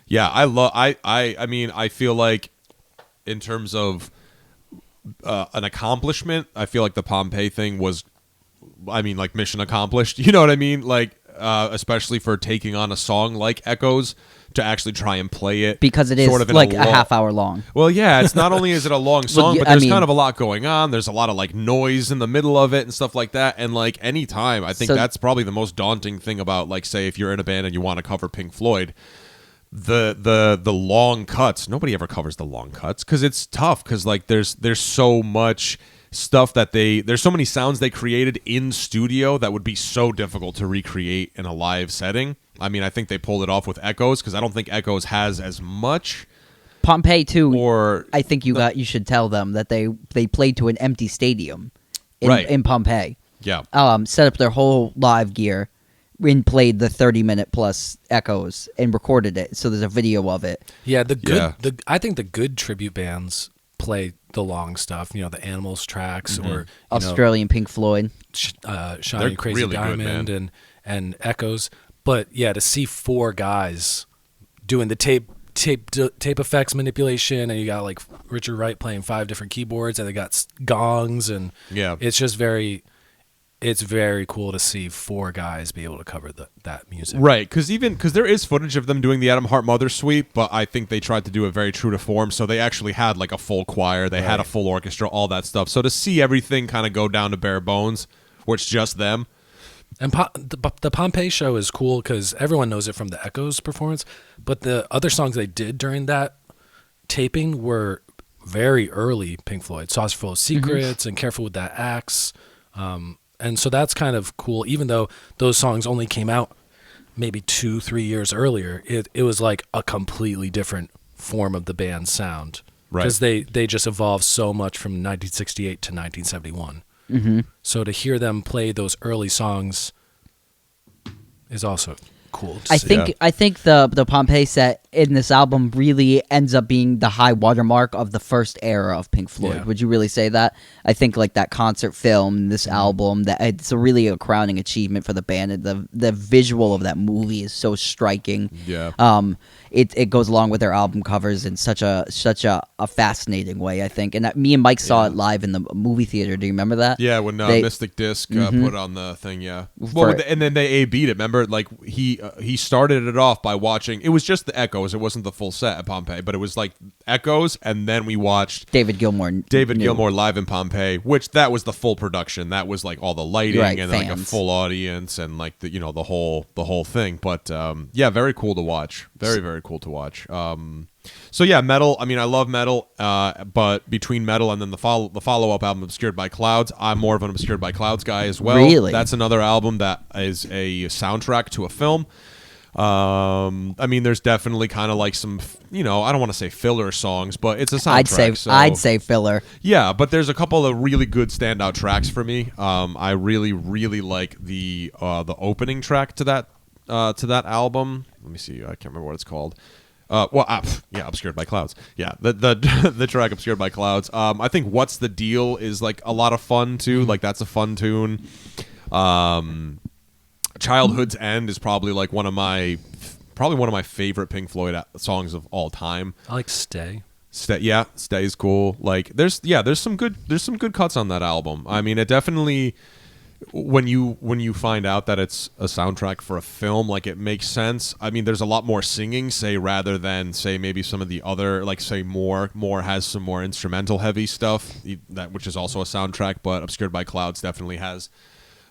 A: Yeah, I mean, I feel like in terms of an accomplishment, I feel like the Pompeii thing was, I mean, like mission accomplished. You know what I mean? Like, especially for taking on a song like Echoes to actually try and play it,
B: because it is sort of like a half hour long.
A: Well, yeah, it's not only is it a long song, but there's kind of a lot going on. There's a lot of like noise in the middle of it and stuff like that. And like any time, I think that's probably the most daunting thing about like, say, if you're in a band and you want to cover Pink Floyd, the long cuts. Nobody ever covers the long cuts because it's tough. Because like there's so much stuff that there's so many sounds they created in studio that would be so difficult to recreate in a live setting. I mean, I think they pulled it off with Echoes because I don't think Echoes has as much.
B: Pompeii too.
A: Or
B: I think you should tell them that they played to an empty stadium in Pompeii.
A: Yeah.
B: Set up their whole live gear and played the 30-minute plus Echoes and recorded it. So there's a video of it.
C: Yeah, I think the good tribute bands play the long stuff. The Animals tracks or
B: Australian Pink Floyd,
C: Shiny Crazy
A: really
C: Diamond
A: good,
C: and Echoes. But yeah, to see 4 guys doing the tape effects manipulation, and you got like Richard Wright playing 5 different keyboards, and they got gongs, and it's just very cool to see 4 guys be able to cover that music.
A: Right, because there is footage of them doing the Adam Hart Mother Suite, but I think they tried to do it very true to form. So they actually had like a full choir, they had a full orchestra, all that stuff. So to see everything kind of go down to bare bones, where it's just them.
C: And the Pompeii show is cool because everyone knows it from the Echoes performance, but the other songs they did during that taping were very early Pink Floyd. Saucer Full of Secrets and Careful with That Axe. And so that's kind of cool, even though those songs only came out maybe 2-3 years earlier. It was like a completely different form of the band's sound.
A: Right.
C: Because they just evolved so much from 1968 to 1971. So to hear them play those early songs is also cool to see.
B: I think the Pompeii set in this album really ends up being the high watermark of the first era of Pink Floyd.
C: Yeah.
B: Would you really say that? I think like that concert film, this album, that it's really a crowning achievement for the band. And the visual of that movie is so striking.
A: Yeah.
B: It goes along with their album covers in such a fascinating way, I think. And me and Mike saw it live in the movie theater. Do you remember that?
A: Yeah, when Mystic Disc put on the thing, and then they A-B'd it. Remember, like he started it off by watching. It was just the Echoes. It wasn't the full set at Pompeii, but it was like Echoes, and then we watched
B: David Gilmour
A: live in Pompeii, which that was the full production. That was like all the lighting and like a full audience and like the the whole thing. But very cool to watch. Very, very cool to watch. So yeah, metal. I mean, I love metal, but between metal and then the follow-up album, Obscured by Clouds, I'm more of an Obscured by Clouds guy as well.
B: Really?
A: That's another album that is a soundtrack to a film. I mean, there's definitely kind of like some, I don't want to say filler songs, but it's a soundtrack.
B: I'd say filler.
A: Yeah, but there's a couple of really good standout tracks for me. I really, really like the opening track to that album. Let me see. I can't remember what it's called. Obscured by Clouds. Yeah, the track Obscured by Clouds. I think What's the Deal is like a lot of fun too. Like that's a fun tune. Childhood's End is probably like one of my favorite Pink Floyd songs of all time.
C: I like Stay.
A: Stay is cool. Like there's some good cuts on that album. I mean, it definitely, when you find out that it's a soundtrack for a film, like it makes sense. I mean, there's a lot more singing, rather than maybe some of the other, like more has some more instrumental heavy stuff, which is also a soundtrack, but Obscured by Clouds definitely has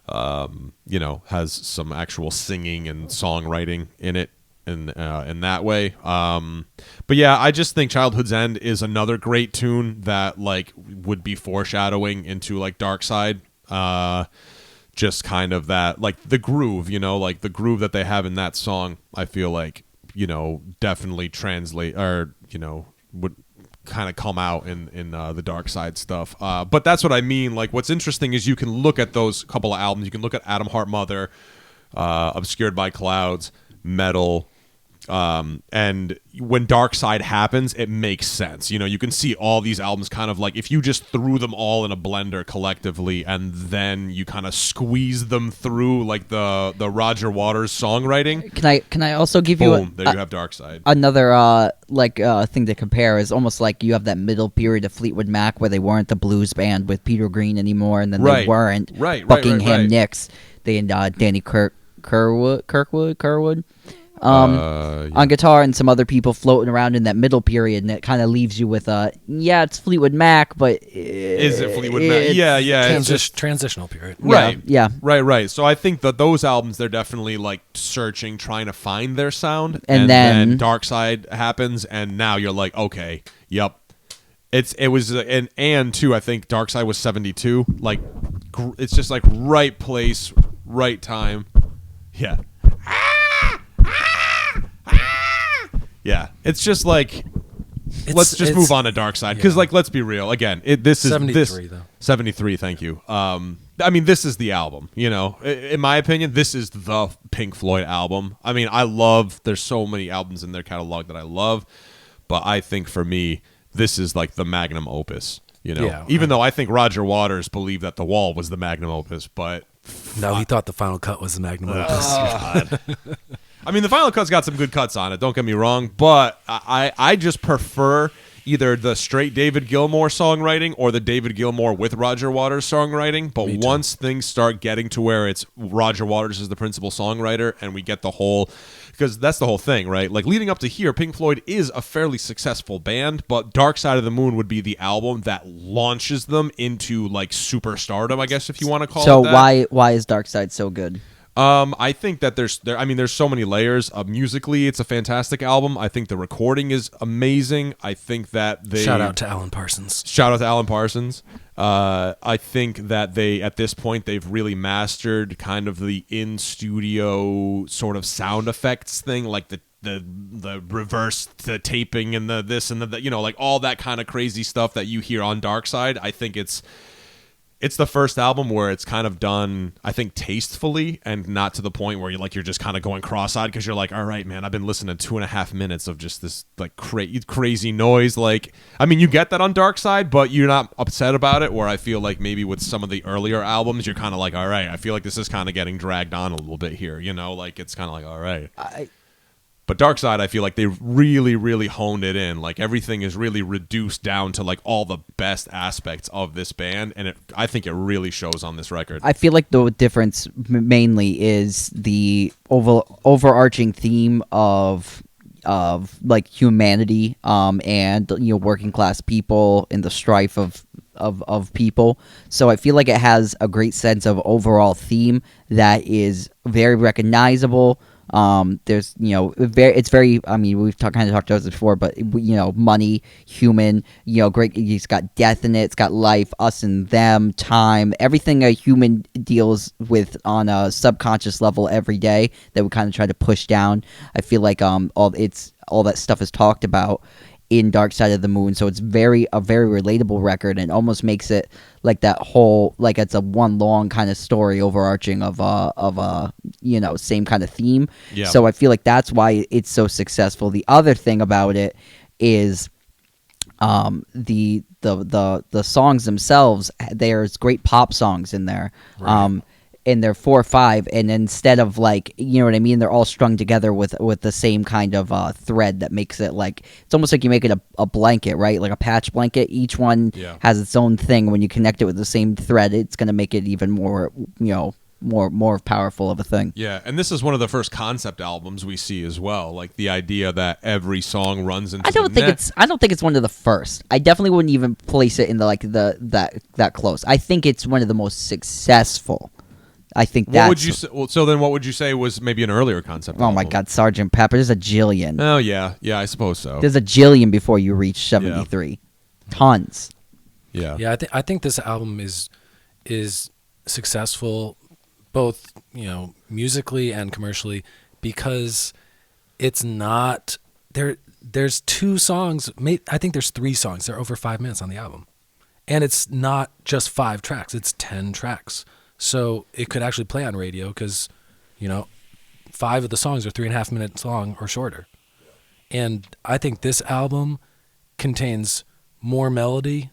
A: has some actual singing and songwriting in it in that way. But yeah, I just think Childhood's End is another great tune that like would be foreshadowing into like Dark Side. Just kind of that, like the groove, like the groove that they have in that song, I feel like, definitely translate or, would kind of come out in the Dark Side stuff. But that's what I mean. Like what's interesting is you can look at those couple of albums. You can look at Adam Hart Mother, Obscured by Clouds, Metal, and when Dark Side happens, it makes sense. You can see all these albums kind of like if you just threw them all in a blender collectively and then you kind of squeeze them through like the Roger Waters songwriting.
B: Can I also give
A: you there you have Dark Side.
B: Another thing to compare is almost like you have that middle period of Fleetwood Mac where they weren't the blues band with Peter Green anymore, and then they weren't Buckingham Nicks. They and Danny Kirkwood. On guitar and some other people floating around in that middle period, and it kind of leaves you with it's Fleetwood Mac, but
A: is it Fleetwood Mac? Yeah,
C: transitional period.
A: Right.
B: Yeah.
A: Right. So I think that those albums, they're definitely like searching, trying to find their sound,
B: and then
A: Dark Side happens, and now you're like, okay, yep. It was and too. I think Dark Side was 72. Like, it's just like right place, right time. Yeah. Yeah, it's just like let's just move on to Dark Side because like let's be real again. This is
C: 73 though.
A: 73. Thank you. I mean, this is the album. In my opinion, this is the Pink Floyd album. I mean, there's so many albums in their catalog that I love, but I think for me, this is like the magnum opus. Even though I think Roger Waters believed that The Wall was the magnum opus, but
C: no, he thought the Final Cut was the magnum opus.
A: God. I mean, the final cut's got some good cuts on it. Don't get me wrong, but I just prefer either the straight David Gilmour songwriting or the David Gilmour with Roger Waters songwriting. But once things start getting to where it's Roger Waters is the principal songwriter and we get the whole, because that's the whole thing, right? Like leading up to here, Pink Floyd is a fairly successful band, but Dark Side of the Moon would be the album that launches them into like superstardom, I guess if you want to call it that.
B: So why is Dark Side so good?
A: I think that there's so many layers. Musically, it's a fantastic album. I think the recording is amazing. I think that
C: shout out to Alan Parsons.
A: I think that at this point they've really mastered kind of the in studio sort of sound effects thing, like the reverse, the taping, and the this and the like all that kind of crazy stuff that you hear on Dark Side. I think it's the first album where it's kind of done, I think, tastefully and not to the point where you're just kind of going cross-eyed because you're like, all right, man, I've been listening to 2.5 minutes of just this like crazy noise. Like, I mean, you get that on Dark Side, but you're not upset about it. Where I feel like maybe with some of the earlier albums, you're kind of like, all right, I feel like this is kind of getting dragged on a little bit here. Like it's kind of like, all right. But Dark Side, I feel like they really, really honed it in. Like everything is really reduced down to like all the best aspects of this band, and I think it really shows on this record.
B: I feel like the difference mainly is the overarching theme of like humanity, and working class people and the strife of people. So I feel like it has a great sense of overall theme that is very recognizable. There's it's very, I mean, we've kind of talked about this before, but money, human, great, it's got death in it, it's got life, us and them, time, everything a human deals with on a subconscious level every day that we kind of try to push down. I feel like all that stuff is talked about in Dark Side of the Moon, so it's a very relatable record, and almost makes it like that whole, like it's a one long kind of story overarching of same kind of theme.
A: Yeah.
B: So I feel like that's why it's so successful. The other thing about it is the songs themselves. There's great pop songs in there.
C: Right.
B: And they're 4 or 5, and instead of like, you know what I mean, they're all strung together with the same kind of thread that makes it like, it's almost like you make it a blanket, right? Like a patch blanket. Each one has its own thing. When you connect it with the same thread, it's going to make it even more, more powerful of a thing.
A: Yeah, and this is one of the first concept albums we see as well. Like the idea that every song runs into.
B: I don't think it's one of the first. I definitely wouldn't even place it in that close. I think it's one of the most successful. I think that's...
A: What would you say? Well, so then what would you say was maybe an earlier concept album?
B: Oh my God, Sgt. Pepper. There's a jillion.
A: Oh yeah, I suppose so.
B: There's a jillion before you reach 73. Yeah. Tons.
A: Yeah.
C: Yeah, I think this album is successful both, musically and commercially, because it's not there's 2 songs, I think there's 3 songs. They're over 5 minutes on the album. And it's not just 5 tracks, it's 10 tracks. So it could actually play on radio because, 5 of the songs are 3.5 minutes long or shorter. And I think this album contains more melody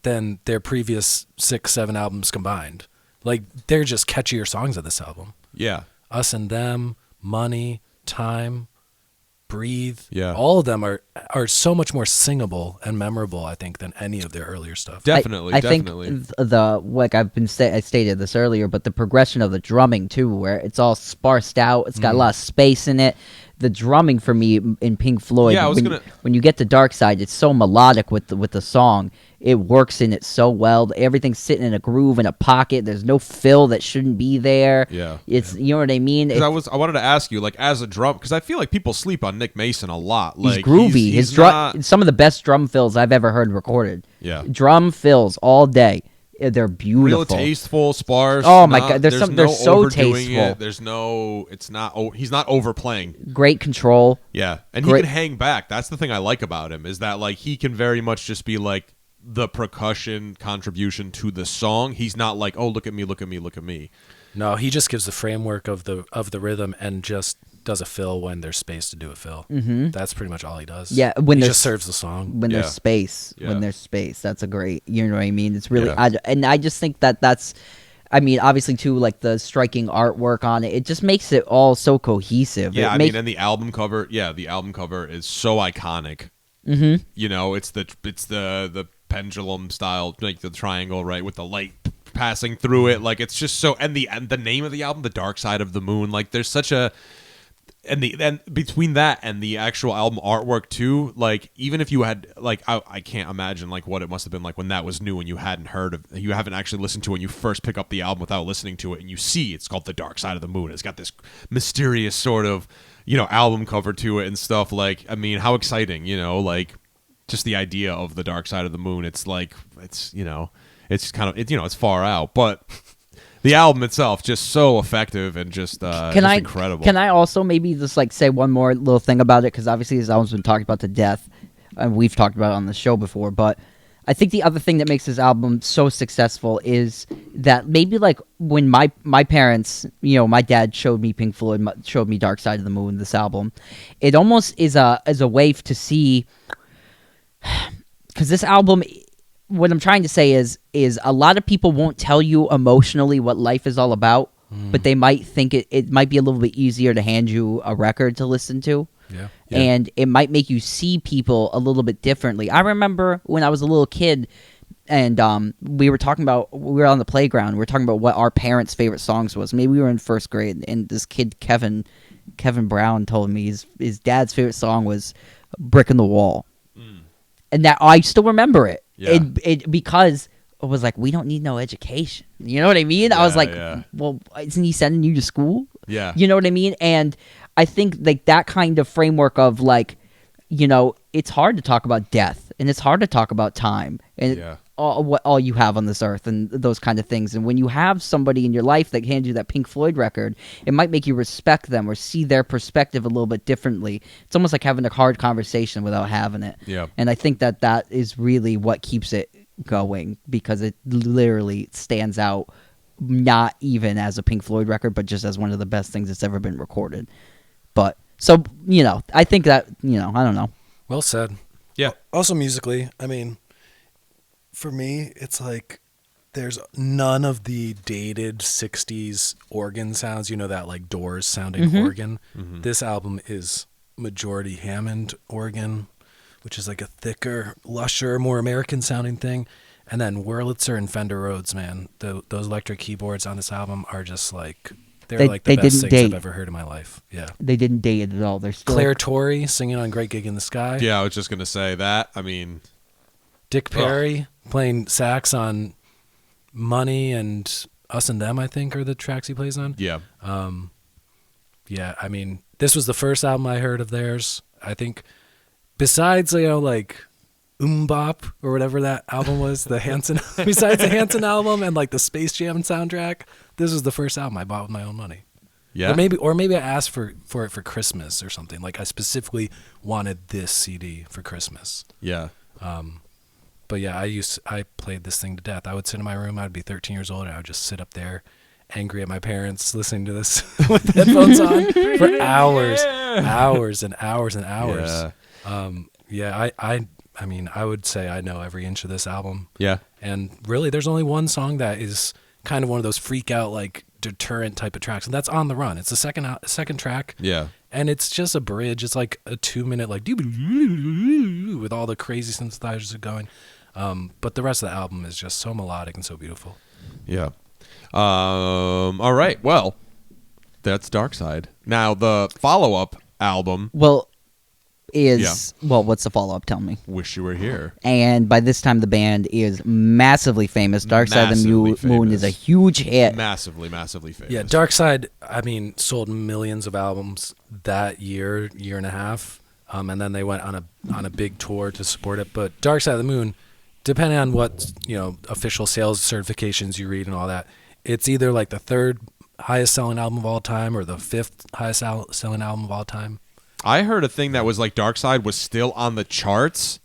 C: than their previous 6, 7 albums combined. Like, they're just catchier songs of this album.
A: Yeah.
C: Us and Them, Money, Time, Breathe.
A: Yeah.
C: All of them are so much more singable and memorable, I think, than any of their earlier stuff.
A: Definitely.
B: I think like I stated this earlier, but the progression of the drumming too, where it's all sparsed out, it's got a lot of space in it. The drumming for me in Pink Floyd, when you get to Dark Side, it's so melodic with the song. It works in it so well. Everything's sitting in a groove, in a pocket. There's no fill that shouldn't be there.
A: Yeah,
B: it's you know what I mean.
A: I wanted to ask you, like, as a drum, because I feel like people sleep on Nick Mason a lot.
B: He's
A: Like,
B: groovy.
A: He's
B: some of the best drum fills I've ever heard recorded.
A: Yeah,
B: drum fills all day. They're beautiful,
A: real tasteful, sparse.
B: Oh my God, they're so
A: tasteful. He's not overplaying.
B: Great control.
A: Yeah, and he can hang back. That's the thing I like about him, is that like he can very much just be like the percussion contribution to the song. He's not like, oh, look at me, look at me, look at me.
C: No, he just gives the framework of the rhythm and just does a fill when there's space to do a fill.
B: Mm-hmm.
C: That's pretty much all he does.
B: Yeah,
C: he just serves the song.
B: When there's space, that's a great. You know what I mean? It's really, I just think that's. I mean, obviously too, like the striking artwork on it, it just makes it all so cohesive.
A: Yeah, and the album cover, the album cover is so iconic.
B: Mm-hmm.
A: You know, it's the pendulum style, like the triangle, right, with the light passing through it. Like it's just so, and the name of the album, The Dark Side of the Moon. Like there's such a, and between that and the actual album artwork too, like even if you had like I can't imagine like what it must have been like when that was new and you haven't actually listened to it and you first pick up the album without listening to it and you see it's called The Dark Side of the Moon. It's got this mysterious sort of, you know, album cover to it and stuff. Like, I mean, how exciting, you know, like just the idea of the Dark Side of the Moon. It's like, it's, you know, it's kind of, it, you know, it's far out, but the album itself just so effective and just incredible.
B: Can I also maybe just like say one more little thing about it? Because obviously this album's been talked about to death, and we've talked about it on the show before. But I think the other thing that makes this album so successful is that maybe like when my parents, you know, my dad showed me Pink Floyd, showed me Dark Side of the Moon, this album, it almost is a way to see, because this album, what I'm trying to say is a lot of people won't tell you emotionally what life is all about, but they might think it might be a little bit easier to hand you a record to listen to.
C: Yeah.
B: And it might make you see people a little bit differently. I remember when I was a little kid and we were on the playground, we were talking about what our parents' favorite songs was. Maybe we were in first grade, and this kid, Kevin Brown, told me his dad's favorite song was Brick in the Wall. And that I still remember it.
A: Yeah.
B: It because it was like, we don't need no education. You know what I mean? I was like, well, isn't he sending you to school?
A: Yeah.
B: You know what I mean? And I think like that kind of framework of like, you know, it's hard to talk about death and it's hard to talk about time and all you have on this earth and those kind of things. And when you have somebody in your life that hands you that Pink Floyd record, it might make you respect them or see their perspective a little bit differently. It's almost like having a hard conversation without having it.
A: Yeah.
B: And I think that is really what keeps it going, because it literally stands out, not even as a Pink Floyd record, but just as one of the best things that's ever been recorded. But so, you know, I think that, you know, I don't know.
C: Well said.
A: Yeah.
C: Also musically, I mean, for me, it's like there's none of the dated 60s organ sounds, you know, that like Doors sounding organ. Mm-hmm. This album is majority Hammond organ, which is like a thicker, lusher, more American sounding thing. And then Wurlitzer and Fender Rhodes, man, those electric keyboards on this album are just like, they're like the best things I've ever heard in my life. Yeah.
B: They didn't date it at all. They're still
C: Claire Torrey singing on Great Gig in the Sky.
A: Yeah, I was just going to say that. I mean,
C: Dick Perry playing sax on Money and Us and Them, I think, are the tracks he plays on.
A: Yeah.
C: Yeah, I mean, this was the first album I heard of theirs. I think besides, you know, like Bop or whatever that album was, the Hanson, besides the Hanson album and like the Space Jam soundtrack, this was the first album I bought with my own money.
A: Yeah.
C: Or maybe I asked for it for Christmas or something. Like I specifically wanted this CD for Christmas.
A: Yeah.
C: But yeah, I played this thing to death. I would sit in my room. I'd be 13 years old, and I would just sit up there, angry at my parents, listening to this with headphones on for hours and hours and hours.
A: Yeah.
C: I mean, I would say I know every inch of this album.
A: Yeah.
C: And really, there's only one song that is kind of one of those freak out, like deterrent type of tracks, and that's On the Run. It's the second track.
A: Yeah.
C: And it's just a bridge. It's like a 2-minute, like with all the crazy synthesizers going. But the rest of the album is just so melodic and so beautiful.
A: Yeah. All right. Well, that's Dark Side. Now the follow-up album.
B: Well, what's the follow-up? Tell me.
A: Wish You Were Here.
B: And by this time, the band is massively famous. Dark Side of the Moon is a huge hit.
A: Massively famous.
C: Yeah, Dark Side, I mean, sold millions of albums that year and a half. And then they went on a big tour to support it. But Dark Side of the Moon, depending on what, you know, official sales certifications you read and all that, it's either like the third highest selling album of all time or the fifth highest selling album of all time.
A: I heard a thing that was like Dark Side was still on the charts.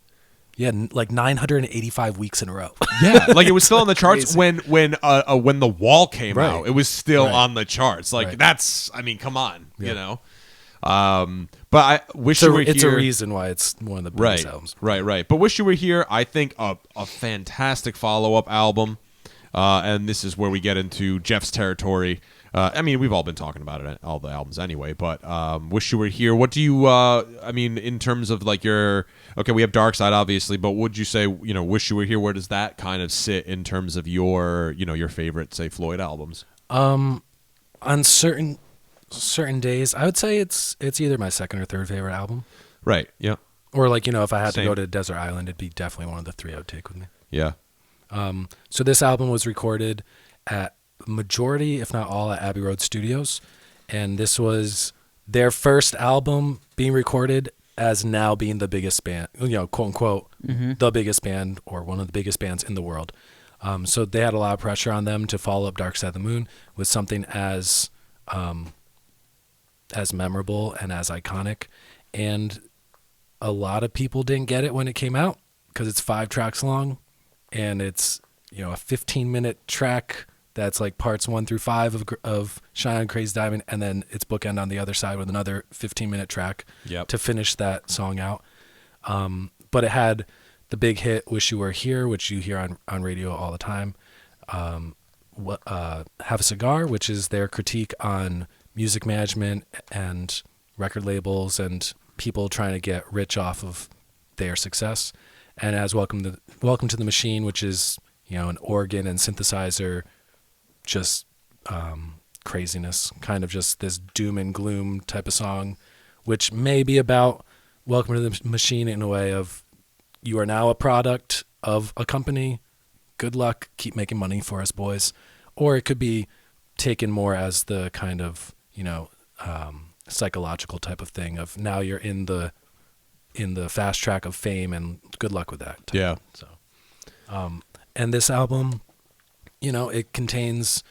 C: Yeah, like 985 weeks in a row.
A: Yeah, like it was still on the charts when The Wall came out. It was still on the charts. Like that's, I mean, come on, you know. But I wish you were here.
C: It's a reason why it's one of the best albums.
A: Right. But Wish You Were Here, I think a fantastic follow-up album. And this is where we get into Jeff's territory. I mean, we've all been talking about it, all the albums anyway, but Wish You Were Here. What do you, I mean, in terms of like okay, we have Dark Side, obviously, but would you say, Wish You Were Here, where does that kind of sit in terms of your favorite, say, Floyd albums?
C: On certain days, I would say it's either my second or third favorite album.
A: Right, yeah.
C: Or like, if I had
A: Same.
C: to go to Desert Island, it'd be definitely one of the three I would take with me.
A: Yeah.
C: So this album was recorded at majority, if not all, at Abbey Road Studios, and this was their first album being recorded as now being the biggest band, quote unquote, the biggest band or one of the biggest bands in the world. So they had a lot of pressure on them to follow up Dark Side of the Moon with something as memorable and as iconic, and a lot of people didn't get it when it came out because it's 5 tracks long, and it's a 15-minute track that's like parts 1 through 5 of Shine On Crazy Diamond, and then it's bookend on the other side with another 15-minute track to finish that song out. But it had the big hit Wish You Were Here, which you hear on radio all the time. Have a Cigar, which is their critique on music management and record labels and people trying to get rich off of their success. And as Welcome to the Machine, which is an organ and synthesizer, just craziness, kind of just this doom and gloom type of song, which may be about Welcome to the Machine in a way of, you are now a product of a company, good luck, keep making money for us, boys. Or it could be taken more as the kind of psychological type of thing of, now you're in the fast track of fame and good luck with that.
A: Yeah.
C: So and this album, it contains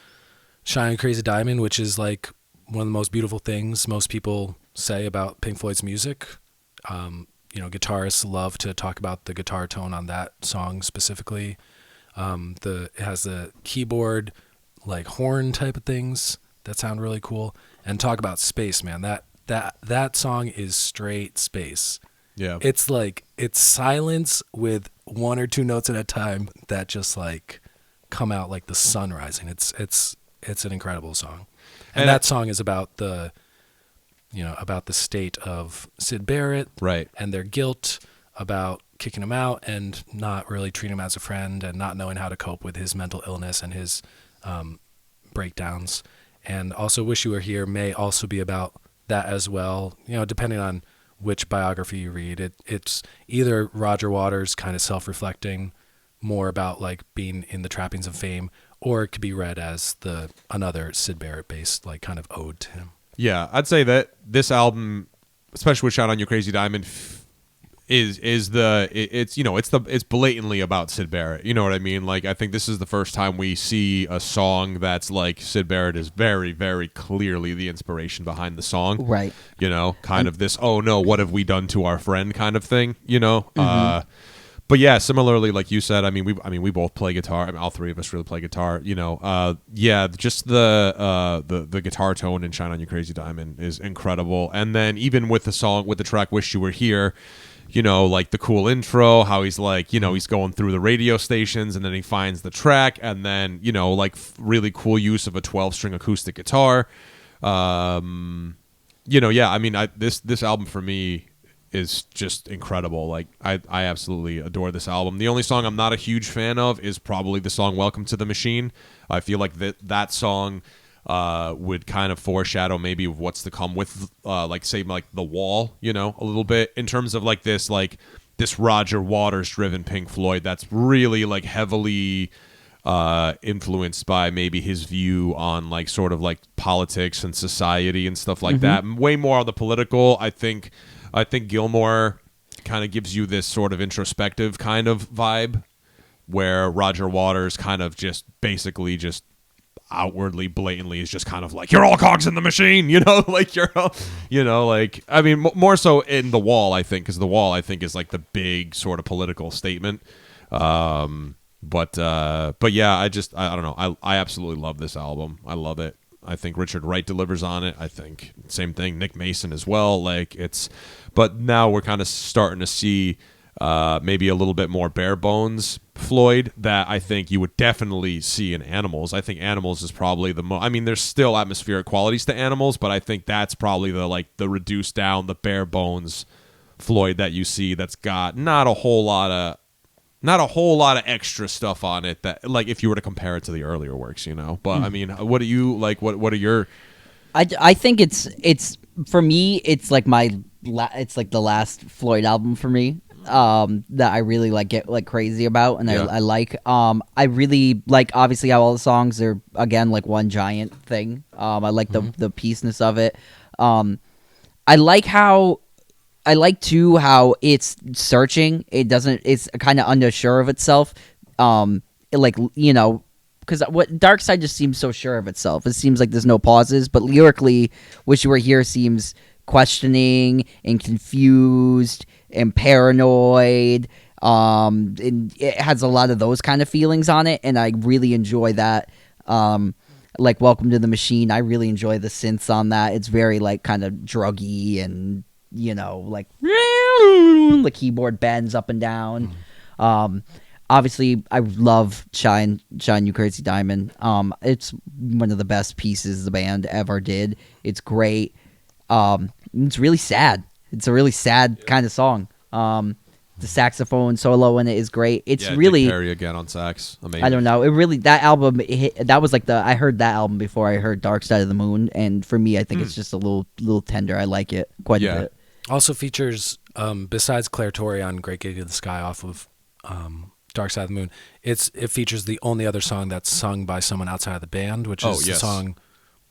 C: Shine On Crazy Diamond, which is like one of the most beautiful things most people say about Pink Floyd's music. Guitarists love to talk about the guitar tone on that song specifically. It has the keyboard, like horn type of things that sound really cool. And talk about space, man. That song is straight space.
A: Yeah.
C: It's like, it's silence with 1 or 2 notes at a time that just like come out like the sun rising. It's an incredible song. And that song is about the state of Syd Barrett,
A: right,
C: and their guilt about kicking him out and not really treating him as a friend and not knowing how to cope with his mental illness and his breakdowns. And also Wish You Were Here may also be about that as well, depending on which biography you read. It's either Roger Waters kind of self-reflecting more about like being in the trappings of fame, or it could be read as another Syd Barrett based like kind of ode to him.
A: Yeah, I'd say that this album, especially with Shine On Your Crazy Diamond, it's blatantly about Syd Barrett. You know what I mean? Like, I think this is the first time we see a song that's like Syd Barrett is very, very clearly the inspiration behind the song.
B: Right.
A: Kind of this, oh no, what have we done to our friend kind of thing, But yeah, similarly, like you said, we both play guitar. All three of us really play guitar. Just the guitar tone in "Shine On You Crazy Diamond" is incredible. And then even with the track "Wish You Were Here," like the cool intro, how he's like, he's going through the radio stations, and then he finds the track, and then really cool use of a 12-string acoustic guitar. This album for me is just incredible. Like I absolutely adore this album. The only song I'm not a huge fan of is probably the song "Welcome to the Machine." I feel like that song would kind of foreshadow maybe what's to come with The Wall, a little bit in terms of this Roger Waters driven Pink Floyd that's really like heavily influenced by maybe his view on sort of politics and society and stuff like that. Way more on the political. I think Gilmour kind of gives you this sort of introspective kind of vibe, where Roger Waters kind of just basically just outwardly, blatantly is just kind of like, you're all cogs in the machine, more so in The Wall, I think, because The Wall, I think, is like the big sort of political statement. But yeah, I don't know. I absolutely love this album. I love it. I think Richard Wright delivers on it. I think same thing, Nick Mason as well. But now we're kind of starting to see maybe a little bit more bare bones Floyd that I think you would definitely see in Animals. I think Animals is probably the most. I mean, there's still atmospheric qualities to Animals, but I think that's probably the reduced down, the bare bones Floyd that you see. That's got not a whole lot of extra stuff on it that, like, if you were to compare it to the earlier works, But I mean, what do you like? What are your?
B: I think it's for me. It's like it's like the last Floyd album for me. That I really get crazy about, and I like. I really like, obviously, how all the songs are again like one giant thing. I like the peaceness of it. I like too how it's searching. It's kind of unsure of itself. Because what Dark Side just seems so sure of itself. It seems like there's no pauses, but lyrically, Wish You Were Here seems questioning and confused and paranoid. And it has a lot of those kind of feelings on it, and I really enjoy that. Like Welcome to the Machine, I really enjoy the synths on that. It's very like kind of druggy and like the keyboard bends up and down. Obviously, I love Shine You Crazy Diamond. It's one of the best pieces the band ever did. It's great. It's really sad. It's a really sad kind of song. The saxophone solo in it is great. It's really
A: Dick Perry again on sax. Amazing.
B: I don't know. It really, that album, that was like I heard that album before I heard Dark Side of the Moon, and for me, I think it's just a little tender. I like it quite a bit.
C: Also features, besides Claire Torrey on Great Gig of the Sky off of Dark Side of the Moon, it features the only other song that's sung by someone outside of the band, which is the song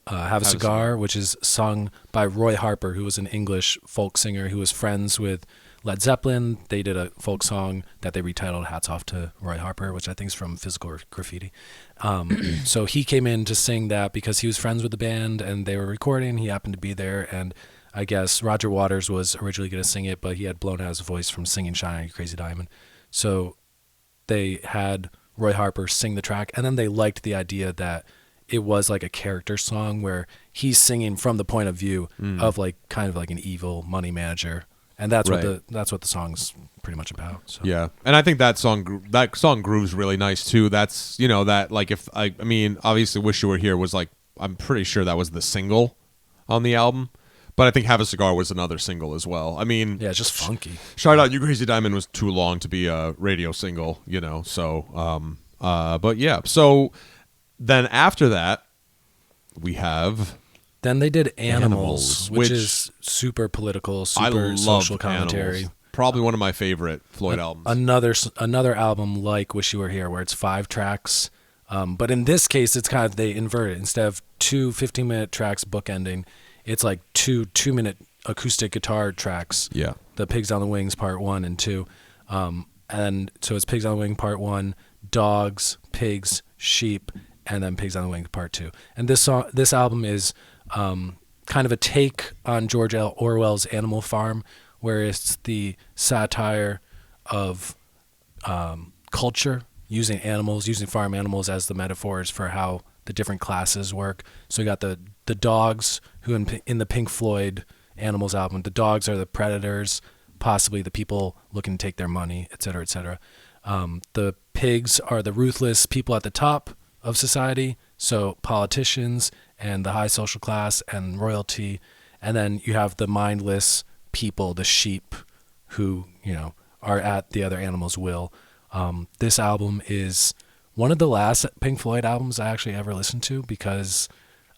C: Have a Cigar, which is sung by Roy Harper, who was an English folk singer who was friends with Led Zeppelin. They did a folk song that they retitled Hats Off to Roy Harper, which I think is from Physical Graffiti. So he came in to sing that because he was friends with the band and they were recording. He happened to be there, and I guess Roger Waters was originally going to sing it, but he had blown out his voice from singing Shine On You Crazy Diamond. So they had Roy Harper sing the track, and then they liked the idea that it was like a character song where he's singing from the point of view of like kind of like an evil money manager. And that's what the song's pretty much about. So.
A: Yeah, and I think that song grooves really nice too. That's that like if I mean obviously Wish You Were Here was like I'm pretty sure that was the single on the album, but I think Have a Cigar was another single as well. I mean,
C: yeah, it's just funky.
A: Shout Out You Crazy Diamond was too long to be a radio single, So but yeah, so then after that we have.
C: Then they did Animals, which is super political, super social commentary.
A: Animals. Probably one of my favorite Floyd albums.
C: Another album like Wish You Were Here, where it's 5 tracks. But in this case, it's kind of, they invert it. Instead of 2 15-minute tracks bookending, it's like 2 2-minute acoustic guitar tracks.
A: Yeah.
C: The Pigs on the Wings Part 1 and 2. And so it's Pigs on the Wing Part 1, Dogs, Pigs, Sheep, and then Pigs on the Wing Part 2. And this album is kind of a take on George L. Orwell's Animal Farm, where it's the satire of culture, using farm animals as the metaphors for how the different classes work. So you got the dogs, who in the Pink Floyd Animals album, the dogs are the predators, possibly the people looking to take their money, et cetera, et cetera. The pigs are the ruthless people at the top of society, so politicians and the high social class and royalty, and then you have the mindless people, the sheep, who are at the other animals' will. This album is one of the last Pink Floyd albums I actually ever listened to, because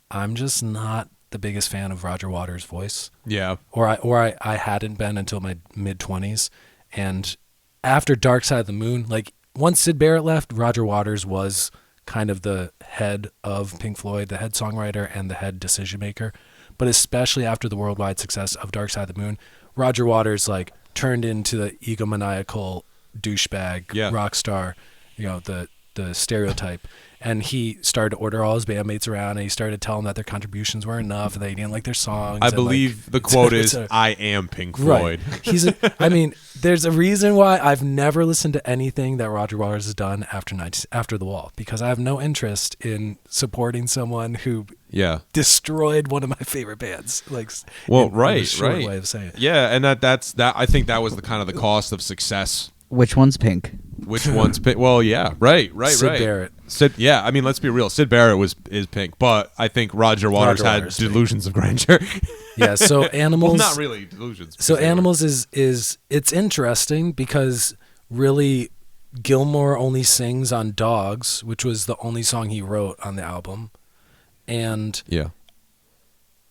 C: I'm just not the biggest fan of Roger Waters' voice.
A: Yeah.
C: Or I hadn't been until my mid-20s, and after Dark Side of the Moon, like once Syd Barrett left, Roger Waters was kind of the head of Pink Floyd, the head songwriter and the head decision maker. But especially after the worldwide success of Dark Side of the Moon, Roger Waters like turned into the egomaniacal douchebag rock star, the stereotype. And he started to order all his bandmates around, and he started to tell them that their contributions weren't enough and they didn't like their songs.
A: I believe the quote is, "I am Pink Floyd."
C: Right. There's a reason why I've never listened to anything that Roger Waters has done after The Wall, because I have no interest in supporting someone who destroyed one of my favorite bands. Like,
A: well,
C: in a short way of saying it.
A: Yeah, and that's I think that was the kind of the cost of success.
B: Which one's Pink?
A: Which one's Pink? Well, yeah, right.
C: Sid Barrett.
A: Yeah, I mean, let's be real. Sid Barrett is Pink, but I think Roger Waters had delusions of grandeur.
C: Yeah, so Animals.
A: Well, not really delusions.
C: So Animals is it's interesting because really Gilmour only sings on Dogs, which was the only song he wrote on the album, and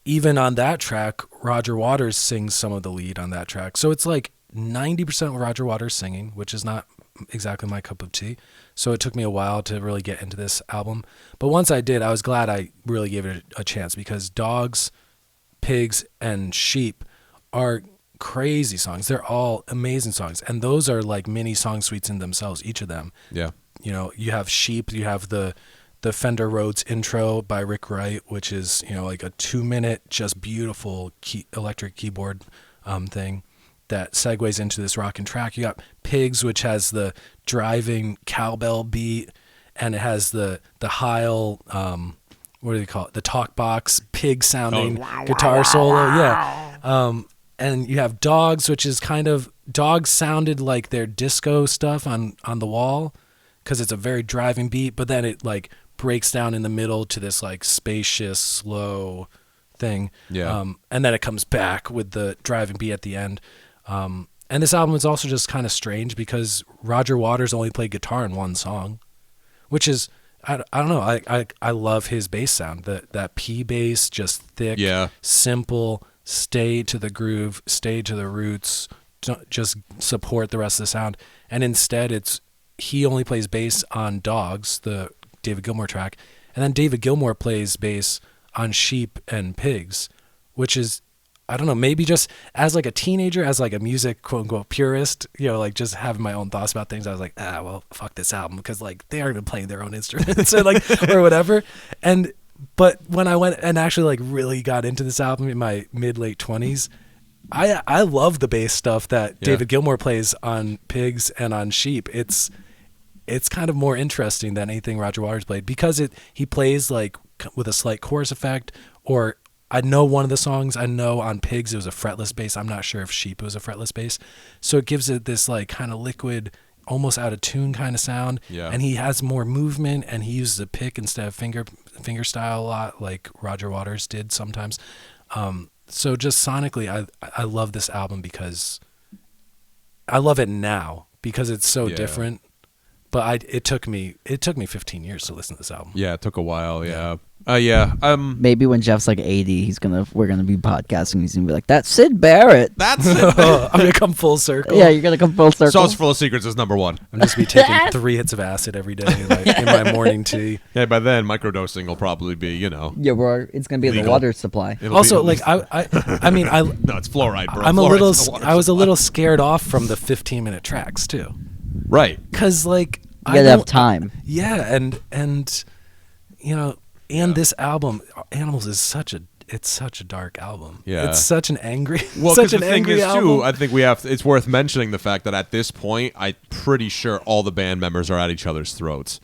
C: even on that track, Roger Waters sings some of the lead on that track. So it's like 90% Roger Waters singing, which is not exactly my cup of tea. So it took me a while to really get into this album. But once I did, I was glad I really gave it a chance because Dogs, Pigs, and Sheep are crazy songs. They're all amazing songs. And those are like mini song suites in themselves, each of them.
A: Yeah.
C: You know, you have Sheep, you have the Fender Rhodes intro by Rick Wright, which is, you know, like a 2-minute, just beautiful electric keyboard thing that segues into this rockin' track. You got Pigs, which has the driving cowbell beat, and it has the Heil, what do they call it? The talk box, pig sounding guitar solo. Yeah. And you have Dogs, which is kind of, Dogs sounded like their disco stuff on the Wall, because it's a very driving beat, but then it like breaks down in the middle to this like spacious, slow thing.
A: Yeah.
C: And then it comes back with the driving beat at the end. And this album is also just kind of strange because Roger Waters only played guitar in one song, which is, I don't know. I love his bass sound. That P bass, just thick, simple, stay to the groove, stay to the roots, just support the rest of the sound. And instead he only plays bass on Dogs, the David Gilmour track, and then David Gilmour plays bass on Sheep and Pigs, which is, I don't know, maybe just as like a teenager, as like a music quote unquote purist, you know, like just having my own thoughts about things. I was like, well, fuck this album because like they aren't even playing their own instruments or like or whatever. But when I went and actually like really got into this album in my late 20s, I love the bass stuff that David Gilmour plays on Pigs and on Sheep. It's kind of more interesting than anything Roger Waters played because he plays like with a slight chorus effect, or I know one of the songs, I know on Pigs it was a fretless bass. I'm not sure if Sheep was a fretless bass. So it gives it this like kind of liquid, almost out of tune kind of sound.
A: Yeah.
C: And he has more movement and he uses a pick instead of finger style a lot, like Roger Waters did sometimes. So just sonically, I love this album because I love it now because it's so different. But it took me 15 years to listen to this album.
A: Yeah, it took a while. Yeah.
B: Maybe when Jeff's like 80, we're gonna be podcasting. He's gonna be like, "That's Sid Barrett."
A: That's it.
C: I'm gonna come full circle.
B: Yeah, you're gonna come full circle.
A: Sauce Full of Secrets is number one.
C: I'm just be taking 3 hits of acid every day in my morning tea.
A: Yeah, by then microdosing will probably be, you know.
B: Yeah, bro, it's gonna be
A: legal.
B: the water supply.
C: Also, like I mean,
A: no, it's fluoride, bro.
C: I was a little scared off from the 15-minute tracks too.
A: Right.
C: Because like
B: you gotta have time.
C: Yeah, and you know. And this album, Animals, is such a dark album.
A: Yeah,
C: it's such an angry.
A: Well,
C: such an
A: the thing
C: angry
A: is
C: album.
A: too, I think it's worth mentioning the fact that at this point, I'm pretty sure all the band members are at each other's throats.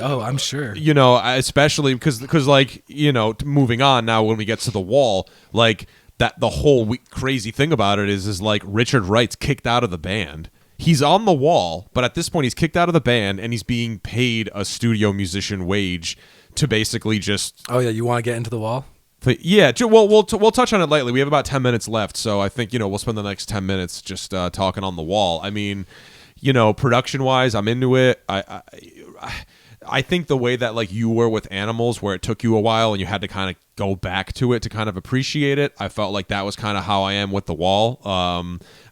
C: Oh, I'm sure.
A: You know, especially because like, you know, moving on now when we get to The Wall, like that the whole crazy thing about it is like Richard Wright's kicked out of the band. He's on The Wall, but at this point he's kicked out of the band and he's being paid a studio musician wage to basically just...
C: Oh, yeah, you want to get into The Wall?
A: Yeah, well, we'll touch on it lightly. We have about 10 minutes left, so I think, you know, we'll spend the next 10 minutes just talking on The Wall. I mean, you know, production-wise, I'm into it. I think the way that, like, you were with Animals, where it took you a while and you had to kind of go back to it to kind of appreciate it, I felt like that was kind of how I am with The Wall.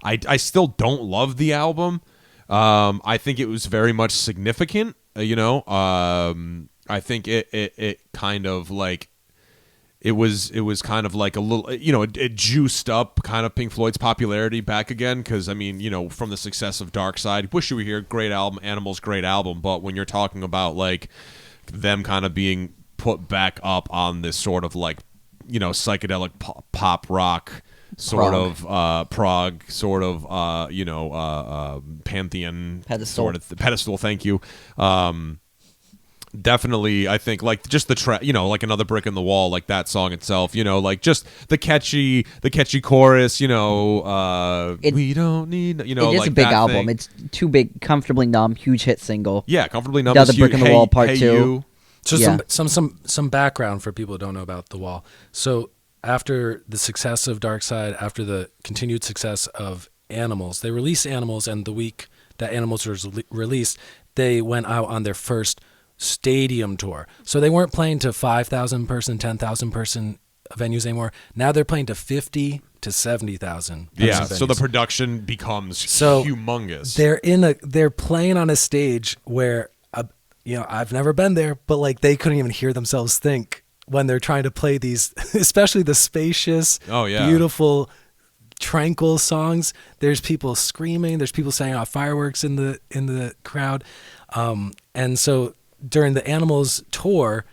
A: I still don't love the album. I think it was very much significant, you know. I think it kind of like it was kind of like a little, you know, it juiced up kind of Pink Floyd's popularity back again because, I mean, you know, from the success of Dark Side, Wish You Were Here, great album, Animals, great album, but when you're talking about like them kind of being put back up on this sort of like, you know, psychedelic pop rock sort of prog sort of you know, pantheon
B: pedestal.
A: sort of pedestal, thank you. Definitely, I think like just the track, like Another Brick in the Wall, like that song itself, like just the catchy chorus, we don't need,
B: It is
A: like
B: a big
A: that
B: album.
A: thing.
B: It's too big. Comfortably Numb, huge hit single.
A: Yeah, Comfortably Numb.
B: Another
A: is
B: Brick
A: huge.
B: in the Wall, Part
A: Hey
B: 2.
A: You.
C: So
B: Yeah.
C: some background for people who don't know about The Wall. So after the success of Dark Side, after the continued success of Animals, they released Animals, and the week that Animals was released, they went out on their first stadium tour. So they weren't playing to 5,000 person, 10,000 person venues anymore. Now they're playing to 50 to 70,000.
A: Yeah,
C: venues.
A: so the production becomes
C: So
A: humongous.
C: They're playing on a stage where I've never been there, but like they couldn't even hear themselves think when they're trying to play these, especially the spacious, beautiful, tranquil songs. There's people screaming. There's people setting off fireworks in the crowd, and so during the Animals tour,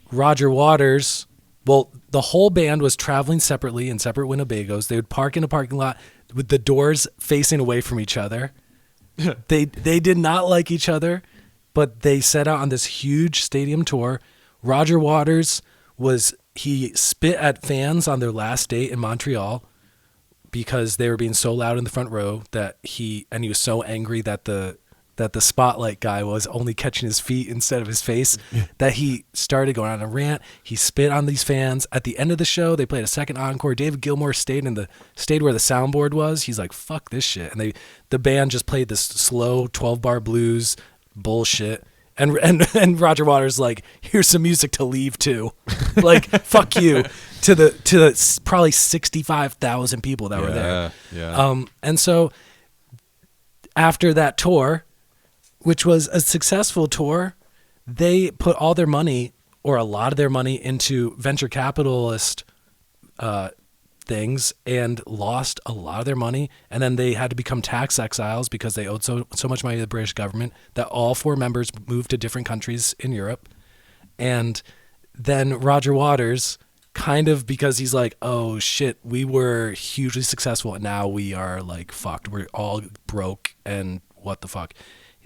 C: Roger Waters, the whole band was traveling separately in separate Winnebagos. They would park in a parking lot with the doors facing away from each other. They did not like each other, but they set out on this huge stadium tour. Roger Waters he spit at fans on their last date in Montreal because they were being so loud in the front row that he was so angry that the spotlight guy was only catching his feet instead of his face that he started going on a rant. He spit on these fans. At the end of the show, they played a second encore. David Gilmour stayed where the soundboard was. He's like, fuck this shit. And the band just played this slow 12-bar blues bullshit. And Roger Waters like, here's some music to leave to. Like, fuck you to the probably 65,000 people that were there.
A: Yeah.
C: And so after that tour, which was a successful tour, they put all their money, or a lot of their money, into venture capitalist things and lost a lot of their money. And then they had to become tax exiles because they owed so much money to the British government that all 4 members moved to different countries in Europe. And then Roger Waters, kind of because he's like, oh shit, we were hugely successful and now we are like fucked. We're all broke and what the fuck.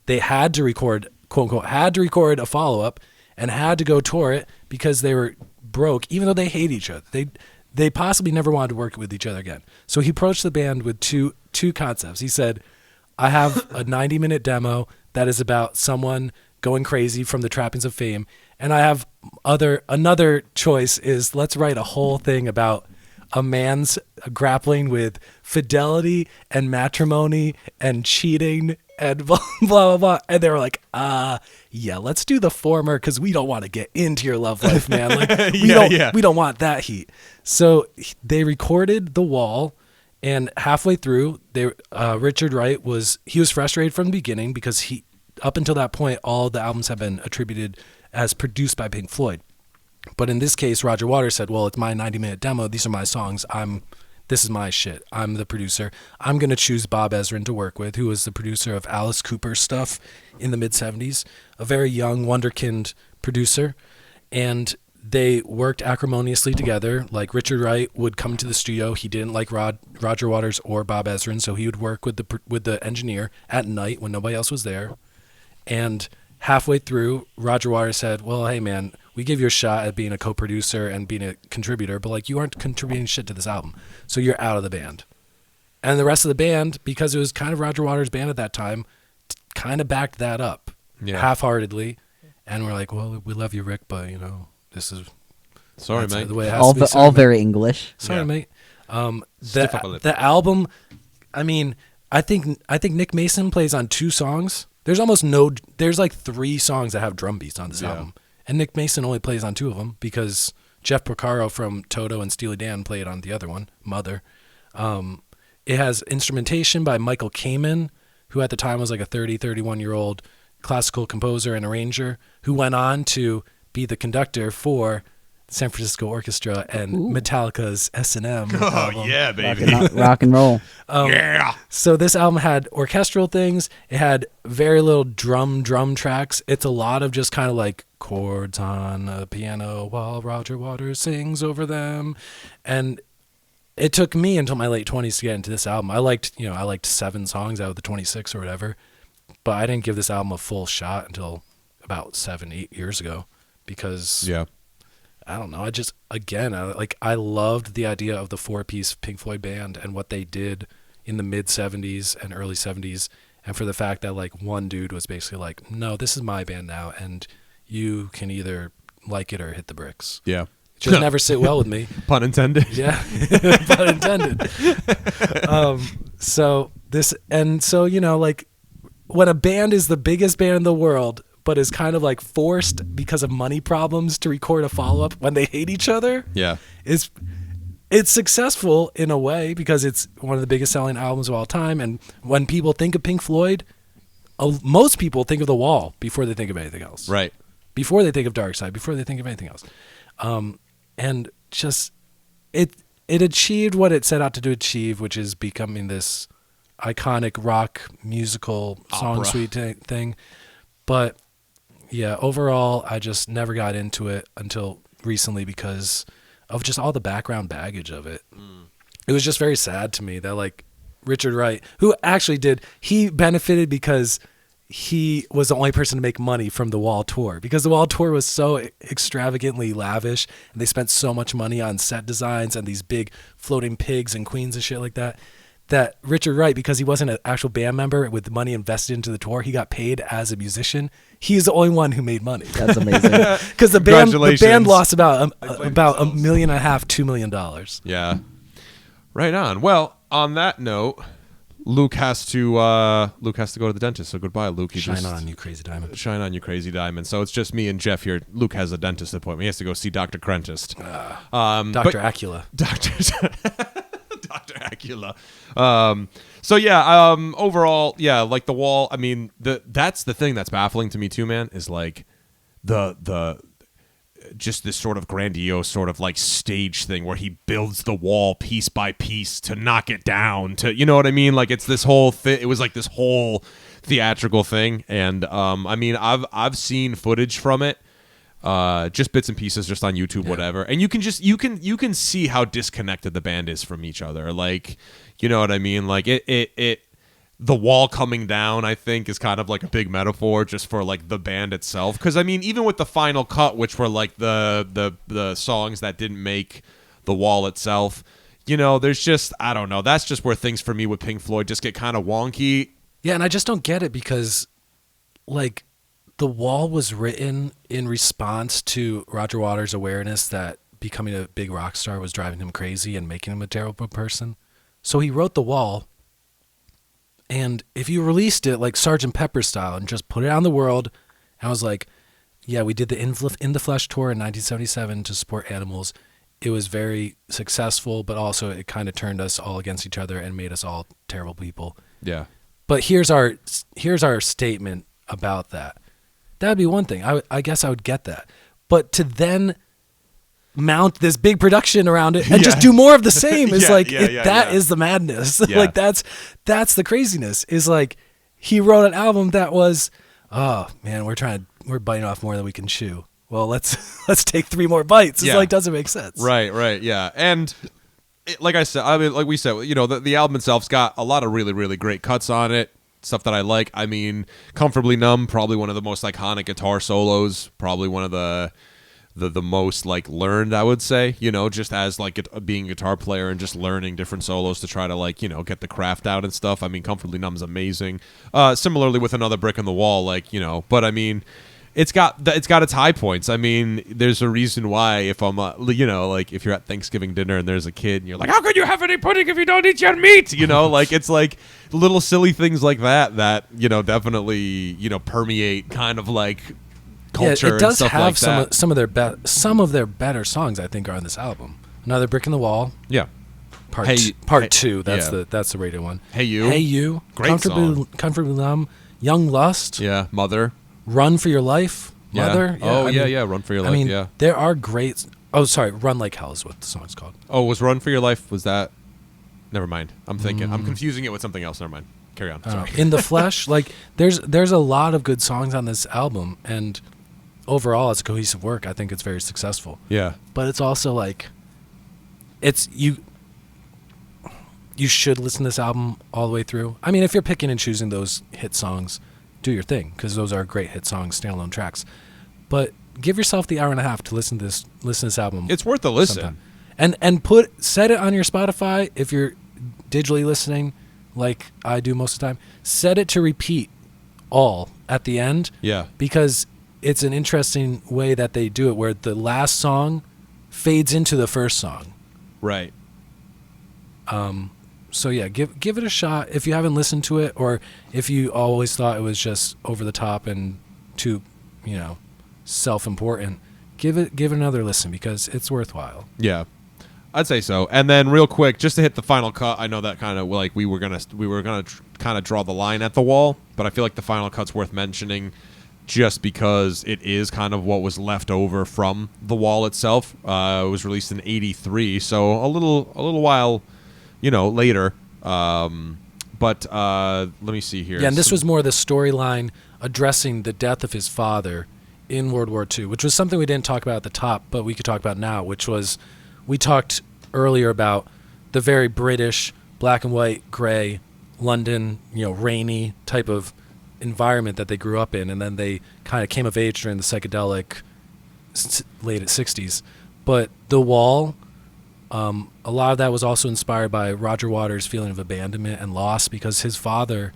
C: They had to record, quote unquote, a follow-up and had to go tour it because they were broke, even though they hate each other. They possibly never wanted to work with each other again. So he approached the band with two concepts. He said, I have a 90-minute demo that is about someone going crazy from the trappings of fame, and I have another choice is let's write a whole thing about a man's grappling with fidelity and matrimony and cheating and blah, blah, blah. And they were like, yeah, let's do the former because we don't want to get into your love life, man. Like, we don't want that heat. So they recorded The Wall, and halfway through, Richard Wright was frustrated from the beginning because up until that point, all the albums have been attributed as produced by Pink Floyd. But in this case, Roger Waters said, well, it's my 90-minute demo. These are my songs. This is my shit. I'm the producer. I'm going to choose Bob Ezrin to work with, who was the producer of Alice Cooper's stuff in the mid-'70s, a very young wonderkind producer. And they worked acrimoniously together. Like Richard Wright would come to the studio. He didn't like Roger Waters or Bob Ezrin, so he would work with the engineer at night when nobody else was there. And halfway through, Roger Waters said, well, hey, man, we give you a shot at being a co-producer and being a contributor, but like you aren't contributing shit to this album, so you're out of the band. And the rest of the band, because it was kind of Roger Waters' band at that time, kind of backed that up half-heartedly. And we're like, well, we love you, Rick, but this is
A: sorry, mate.
C: The way it has to be.
B: All very English.
C: Sorry, mate. The album, I mean, I think Nick Mason plays on 2 songs. There's like 3 songs that have drum beats on this album. And Nick Mason only plays on 2 of them because Jeff Porcaro from Toto and Steely Dan played on the other one, Mother. It has instrumentation by Michael Kamen, who at the time was like a 31-year-old classical composer and arranger, who went on to be the conductor for San Francisco Orchestra and Metallica's S&M album.
A: Yeah, baby.
B: Rock and roll.
C: So this album had orchestral things. It had very little drum tracks. It's a lot of just kind of like chords on a piano while Roger Waters sings over them. And it took me until my late 20s to get into this album. I liked 7 songs out of the 26 or whatever, but I didn't give this album a full shot until about 7-8 years ago, because
A: Yeah.
C: I don't know. I loved the idea of the 4-piece Pink Floyd band and what they did in the mid 70s and early 70s. And for the fact that like one dude was basically like, no, this is my band now, and you can either like it or hit the bricks.
A: Yeah.
C: It just never sit well with me.
A: Pun intended.
C: Yeah, pun intended. So like when a band is the biggest band in the world, but is kind of like forced because of money problems to record a follow-up when they hate each other.
A: Yeah.
C: It's successful in a way because it's one of the biggest selling albums of all time. And when people think of Pink Floyd, most people think of The Wall before they think of anything else.
A: Right.
C: Before they think of Dark Side, before they think of anything else. And just it achieved what it set out to achieve, which is becoming this iconic rock musical song suite thing. But yeah, overall, I just never got into it until recently because of just all the background baggage of it. It was just very sad to me that like Richard Wright, who actually he benefited because he was the only person to make money from the Wall tour, because the Wall tour was so extravagantly lavish and they spent so much money on set designs and these big floating pigs and queens and shit like that Richard Wright, because he wasn't an actual band member with money invested into the tour, he got paid as a musician. He's the only one who made money.
B: That's amazing.
C: Because the band lost about $1.5 million, $2 million.
A: Yeah. Right on. Well, on that note, Luke has to go to the dentist. So goodbye, Luke.
C: Shine on, you crazy diamond.
A: Shine on, you crazy diamond. So it's just me and Jeff here. Luke has a dentist appointment. He has to go see Dr. Crentist.
C: Dr. Acula.
A: Dr. Acula. So yeah, overall, yeah, like The Wall, I mean, that's the thing that's baffling to me too, man, is like the just this sort of grandiose sort of like stage thing where he builds the wall piece by piece to knock it down to, you know what I mean? Like it's this whole thing. It was like this whole theatrical thing. And I mean, I've seen footage from it. Just bits and pieces just on YouTube, whatever. And you can see how disconnected the band is from each other. Like, you know what I mean? Like the wall coming down, I think, is kind of like a big metaphor just for like the band itself. Because I mean, even with the final cut, which were like the songs that didn't make the wall itself, you know, there's just, I don't know. That's just where things for me with Pink Floyd just get kind of wonky.
C: Yeah, and I just don't get it because, like, The Wall was written in response to Roger Waters' awareness that becoming a big rock star was driving him crazy and making him a terrible person. So he wrote The Wall, and if you released it like Sgt. Pepper style and just put it out in the world, and I was like, yeah, we did the In the Flesh tour in 1977 to support animals. It was very successful, but also it kind of turned us all against each other and made us all terrible people.
A: Yeah.
C: But here's our statement about that. That'd be one thing. I guess I would get that. But to then mount this big production around it and just do more of the same is that is the madness.
A: Yeah.
C: Like that's the craziness. Is like he wrote an album that was, oh man, we're biting off more than we can chew. Well, let's take 3 more bites. It's like doesn't make sense.
A: Right, yeah. And like I said, I mean, like we said, you know, the album itself's got a lot of really, really great cuts on it. Stuff that I like. I mean, Comfortably Numb, probably one of the most iconic guitar solos. Probably one of the most like learned, I would say. You know, just as like being a guitar player and just learning different solos to try to like, you know, get the craft out and stuff. I mean, Comfortably Numb's amazing. Similarly with Another Brick in the Wall, like, you know. But I mean, it's got its high points. I mean, there's a reason why if I'm, you know, like if you're at Thanksgiving dinner and there's a kid and you're like, how can you have any pudding if you don't eat your meat? You know, like it's like little silly things like that, you know, definitely, you know, permeate kind of like culture.
C: Yeah, it does
A: and stuff
C: have
A: like
C: some of their better songs, I think, are on this album. Another Brick in the Wall.
A: Yeah.
C: Part 2. That's the rated one.
A: Hey You. Great song.
C: Comfortably Numb. Young Lust.
A: Yeah. Mother.
C: Run for Your Life. Mother.
A: Yeah. Run for Your Life.
C: I mean,
A: yeah.
C: there are great. Oh, sorry. Run Like Hell is what the song's called.
A: Oh, was Run for Your Life? Was that? Never mind. I'm thinking. I'm confusing it with something else. Never mind. Carry on. Sorry.
C: In the Flesh, like there's a lot of good songs on this album, and overall, it's a cohesive work. I think it's very successful.
A: Yeah.
C: But it's also like, it's you should listen to this album all the way through. I mean, if you're picking and choosing those hit songs, do your thing, because those are great hit songs, standalone tracks. But give yourself the hour and a half to listen to this album.
A: It's worth a listen.
C: Sometime. And set it on your Spotify if you're digitally listening, like I do most of the time. Set it to repeat all at the end.
A: Yeah.
C: Because it's an interesting way that they do it, where the last song fades into the first song.
A: Right.
C: So yeah, give it a shot if you haven't listened to it, or if you always thought it was just over the top and too, self-important. Give it another listen, because it's worthwhile.
A: Yeah, I'd say so. And then real quick, just to hit the final cut, I know that kind of like we were gonna kind of draw the line at The Wall, but I feel like the final cut's worth mentioning, just because it is kind of what was left over from The Wall itself. It was released in '83, so a little while, later. But let me see here.
C: Yeah, and this was more the storyline addressing the death of his father in World War II, which was something we didn't talk about at the top, but we could talk about now, which was, we talked earlier about the very British, black and white, gray, London, rainy type of environment that they grew up in, and then they kind of came of age during the psychedelic late 60s. But The Wall, a lot of that was also inspired by Roger Waters' feeling of abandonment and loss, because his father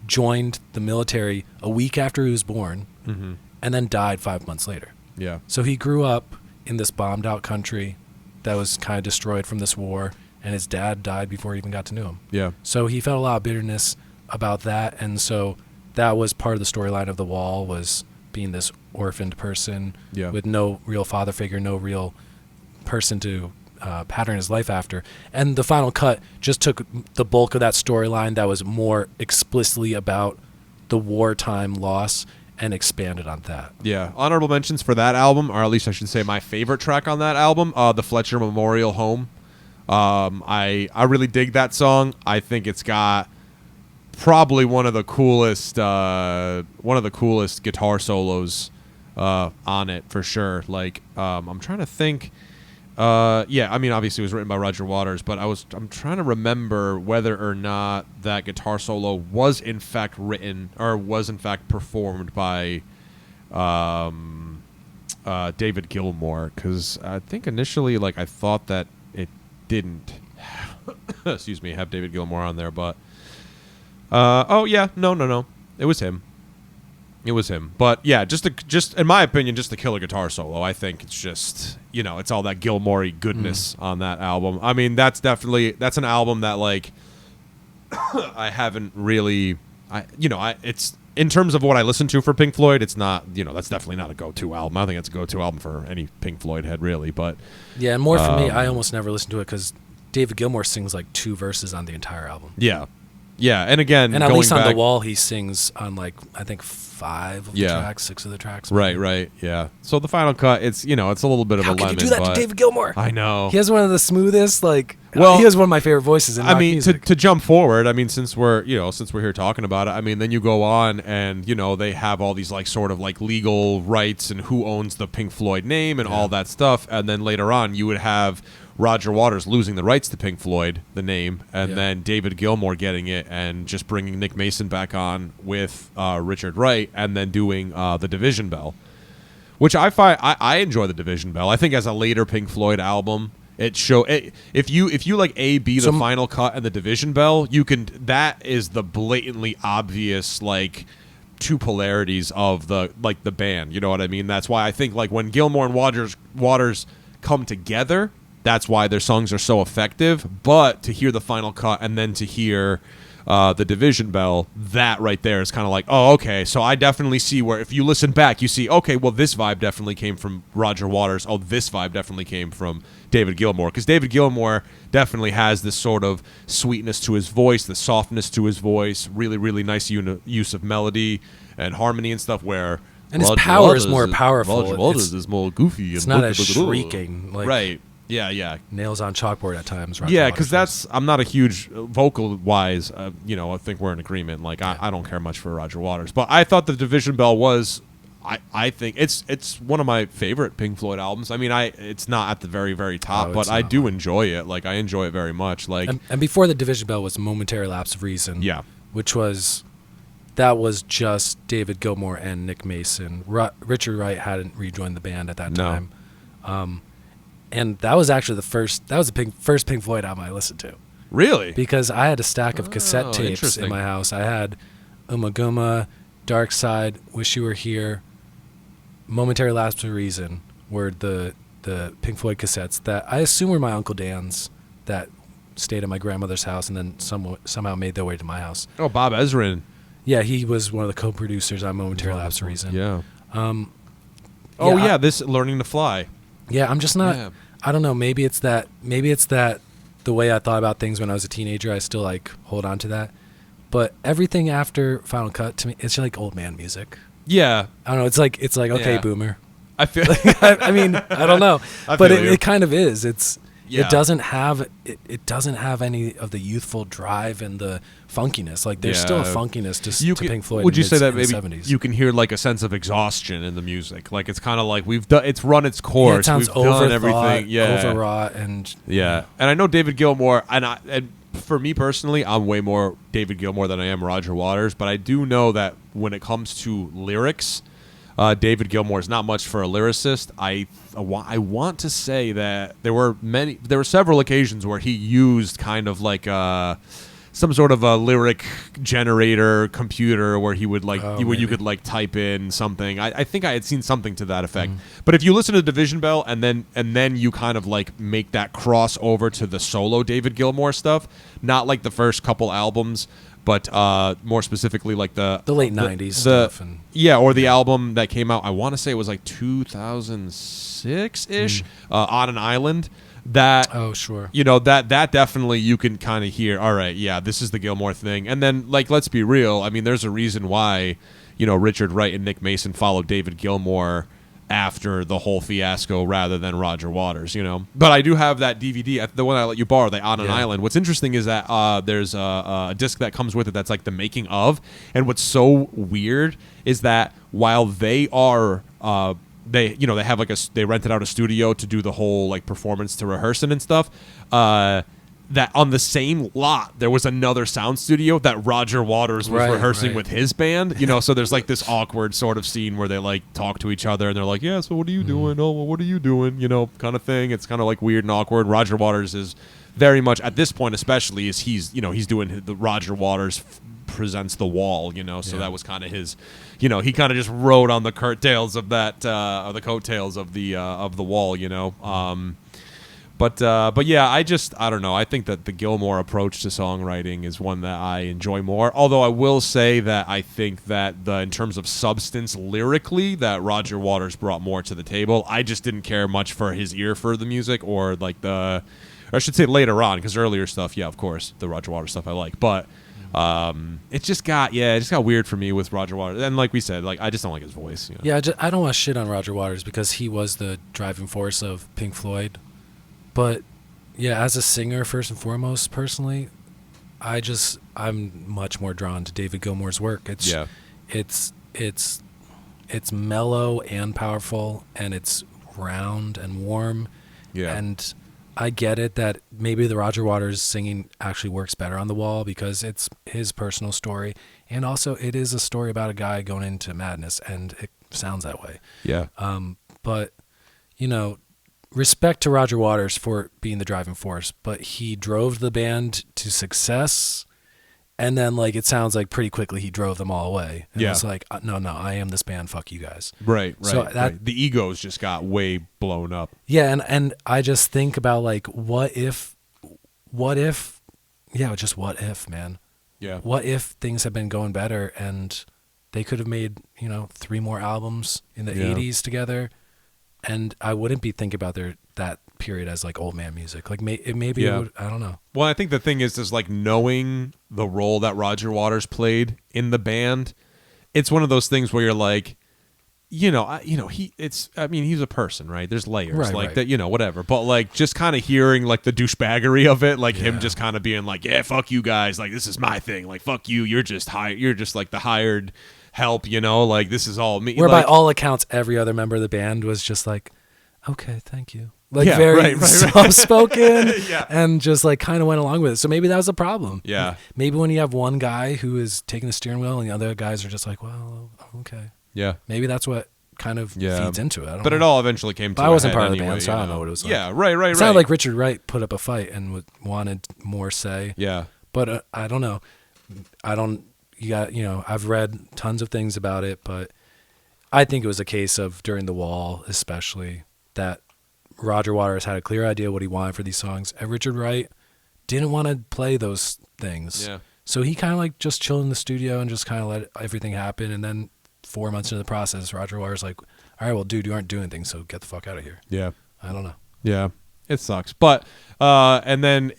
C: joined the military a week after he was born,
A: Mm-hmm.
C: and then died 5 months later.
A: Yeah.
C: So he grew up in this bombed out country that was kind of destroyed from this war, and his dad died before he even got to know him.
A: Yeah.
C: So he felt a lot of bitterness about that, and so that was part of the storyline of The Wall, was being this orphaned person with no real father figure, no real person to pattern his life after. And the final cut just took the bulk of that storyline that was more explicitly about the wartime loss and expanded on that.
A: Yeah. Honorable mentions for that album, or at least I should say my favorite track on that album, the Fletcher Memorial Home. I really dig that song. I think it's got probably one of the coolest guitar solos on it, for sure. Like, I'm trying to think. I mean, obviously it was written by Roger Waters, but I'm trying to remember whether or not that guitar solo was in fact written or was in fact performed by David Gilmour, because I think initially, like, I thought that it didn't excuse me, have David Gilmour on there, but no, it was him. It was him. But yeah, just in my opinion, just the killer guitar solo. I think it's just, it's all that Gilmour-y goodness on that album. I mean, that's an album that, like, I haven't really, it's, in terms of what I listen to for Pink Floyd, it's not, that's definitely not a go-to album. I don't think it's a go-to album for any Pink Floyd head, really, but.
C: Yeah, and more for me, I almost never listen to it because David Gilmour sings like 2 verses on the entire album.
A: Yeah. Yeah, and again,
C: and at least on The Wall, he sings on, like, I think 5 of the tracks, 6 of the tracks.
A: Right, yeah. So the final cut, it's it's a little bit of a lemon.
C: How can you do that to David Gilmour?
A: I know.
C: He has one of the smoothest, like.
A: Well,
C: he has one of my favorite voices in rock music.
A: to jump forward, I mean, since we're here talking about it, I mean, then you go on and they have all these, like, sort of like legal rights and who owns the Pink Floyd name and all that stuff, and then later on you would have Roger Waters losing the rights to Pink Floyd, the name, and then David Gilmour getting it and just bringing Nick Mason back on with Richard Wright, and then doing the Division Bell, which I find I enjoy the Division Bell. I think as a later Pink Floyd album, if you like A/B the final cut and the Division Bell, that is the blatantly obvious, like, 2 polarities of the band. You know what I mean? That's why I think, like, when Gilmour and Waters come together, that's why their songs are so effective. But to hear the final cut and then to hear the Division Bell, that right there is kind of like, oh, okay. So I definitely see where, if you listen back, you see, okay, well, this vibe definitely came from Roger Waters. Oh, this vibe definitely came from David Gilmour. Because David Gilmour definitely has this sort of sweetness to his voice, the softness to his voice, really, really nice use of melody and harmony and stuff, where...
C: And his power is more powerful.
A: Roger Waters is more goofy.
C: It's not as shrieking. Like,
A: right. Yeah.
C: Nails on chalkboard at times.
A: Yeah, because I'm not a huge vocal-wise, I think we're in agreement. Like, I don't care much for Roger Waters. But I thought the Division Bell was, I think, it's one of my favorite Pink Floyd albums. I mean, it's not at the very, very top, but I do enjoy it. Like, I enjoy it very much. Like,
C: and before the Division Bell was Momentary Lapse of Reason.
A: Yeah.
C: Which was that was just David Gilmour and Nick Mason. Richard Wright hadn't rejoined the band at that time. And that was actually the first Pink Floyd album I listened to.
A: Really?
C: Because I had a stack of cassette tapes in my house. I had Ummagumma, Dark Side, Wish You Were Here, Momentary Lapse of Reason were the Pink Floyd cassettes that I assume were my Uncle Dan's that stayed at my grandmother's house and then somehow made their way to my house.
A: Oh, Bob Ezrin.
C: Yeah, he was one of the co-producers on Momentary Lapse of Reason.
A: Yeah.
C: Yeah,
A: this Learning to Fly.
C: Yeah, I'm just not. Yeah. I don't know. Maybe it's that. The way I thought about things when I was a teenager, I still like hold on to that. But everything after Final Cut to me, it's like old man music.
A: Yeah.
C: I don't know. It's like okay, boomer.
A: I feel.
C: I mean, I don't know, but it kind of is.
A: Yeah.
C: It doesn't have any of the youthful drive and the funkiness. Like there's still a funkiness to Pink Floyd.
A: Would you say that
C: in the
A: maybe
C: 70s.
A: you can hear like a sense of exhaustion in the music? Like it's kind of like it's run its course.
C: It sounds
A: we've done everything. Yeah,
C: overwrought and
A: yeah. And I know David Gilmour, and for me personally, I'm way more David Gilmour than I am Roger Waters. But I do know that when it comes to lyrics, David Gilmour is not much for a lyricist. I want to say that there were several occasions where he used kind of like some sort of a lyric generator computer where he would you could like type in something. I think I had seen something to that effect. But if you listen to Division Bell and then you kind of like make that cross over to the solo David Gilmour stuff, not like the first couple albums, but more specifically like the
C: late 90s stuff.
A: Or the album that came out, I want to say it was like 2006-ish, On an Island. That that definitely you can kind of hear, all right, yeah, this is the Gilmour thing. And then like let's be real, I mean there's a reason why Richard Wright and Nick Mason followed David Gilmour after the whole fiasco rather than Roger Waters, But I do have that DVD, the one I let you borrow, the On an Island. What's interesting is that there's a disc that comes with it that's like the making of, and what's so weird is that while they are they have like they rented out a studio to do the whole like performance to rehearse it and stuff, that on the same lot there was another sound studio that Roger Waters was rehearsing with his band, so there's like this awkward sort of scene where they like talk to each other and they're like, yeah, so what are you doing? Oh, well, what are you doing? Kind of thing. It's kind of like weird and awkward. Roger Waters is very much at this point, especially, is he's doing the Roger Waters presents The Wall, so that was kind of his, he kind of just rode on the coattails of that, or the coattails of the Wall, But yeah, I don't know. I think that the Gilmour approach to songwriting is one that I enjoy more. Although I will say that I think that in terms of substance lyrically, that Roger Waters brought more to the table. I just didn't care much for his ear for the music, or like or I should say later on, because earlier stuff, yeah, of course, the Roger Waters stuff I like, but it just got weird for me with Roger Waters. And like we said, like I just don't like his voice.
C: Yeah, I don't want to shit on Roger Waters because he was the driving force of Pink Floyd. But yeah, as a singer, first and foremost, personally, I'm much more drawn to David Gilmour's work. It's mellow and powerful, and it's round and warm. Yeah. And I get it that maybe the Roger Waters singing actually works better on The Wall because it's his personal story, and also it is a story about a guy going into madness, and it sounds that way. Yeah. But respect to Roger Waters for being the driving force, but he drove the band to success, and then like it sounds like pretty quickly he drove them all away. And it's like, no, I am this band, fuck you guys.
A: Right. So the egos just got way blown up.
C: Yeah, and I just think about like what if, just what if, man. Yeah. What if things had been going better and they could have made 3 more albums in the 80s together? And I wouldn't be thinking about that period as like old man music. Like maybe it would, I don't know.
A: Well, I think the thing is like knowing the role that Roger Waters played in the band. It's one of those things where you're like, he's a person, right? There's layers that, whatever. But like just kind of hearing like the douchebaggery of it, like him just kind of being like, yeah, fuck you guys, like this is my thing, like fuck you, you're just like the hired help, like this is all me.
C: Where by all accounts every other member of the band was just like, okay, thank you. like
A: Yeah,
C: very
A: right.
C: soft-spoken,
A: Yeah.
C: and just like kind of went along with it. So maybe that was a problem.
A: Yeah.
C: Maybe when you have one guy who is taking the steering wheel and the other guys are just like, well, okay.
A: Yeah.
C: Maybe that's what kind of feeds into it. I don't
A: But
C: know.
A: it all eventually came to
C: But I
A: a
C: wasn't
A: head
C: part of the
A: anyway,
C: band, so I don't
A: you
C: know what it was like.
A: Yeah, right.
C: It sounded like Richard Wright put up a fight and wanted more say.
A: Yeah.
C: But I don't know. I've read tons of things about it, but I think it was a case of during the Wall, especially, that Roger Waters had a clear idea what he wanted for these songs, and Richard Wright didn't want to play those things.
A: Yeah.
C: So he kind of like just chilled in the studio and just kind of let everything happen. And then 4 months into the process, Roger Waters like, all right, well, dude, you aren't doing things, so get the fuck out of here.
A: Yeah.
C: I don't know.
A: Yeah. It sucks. But and then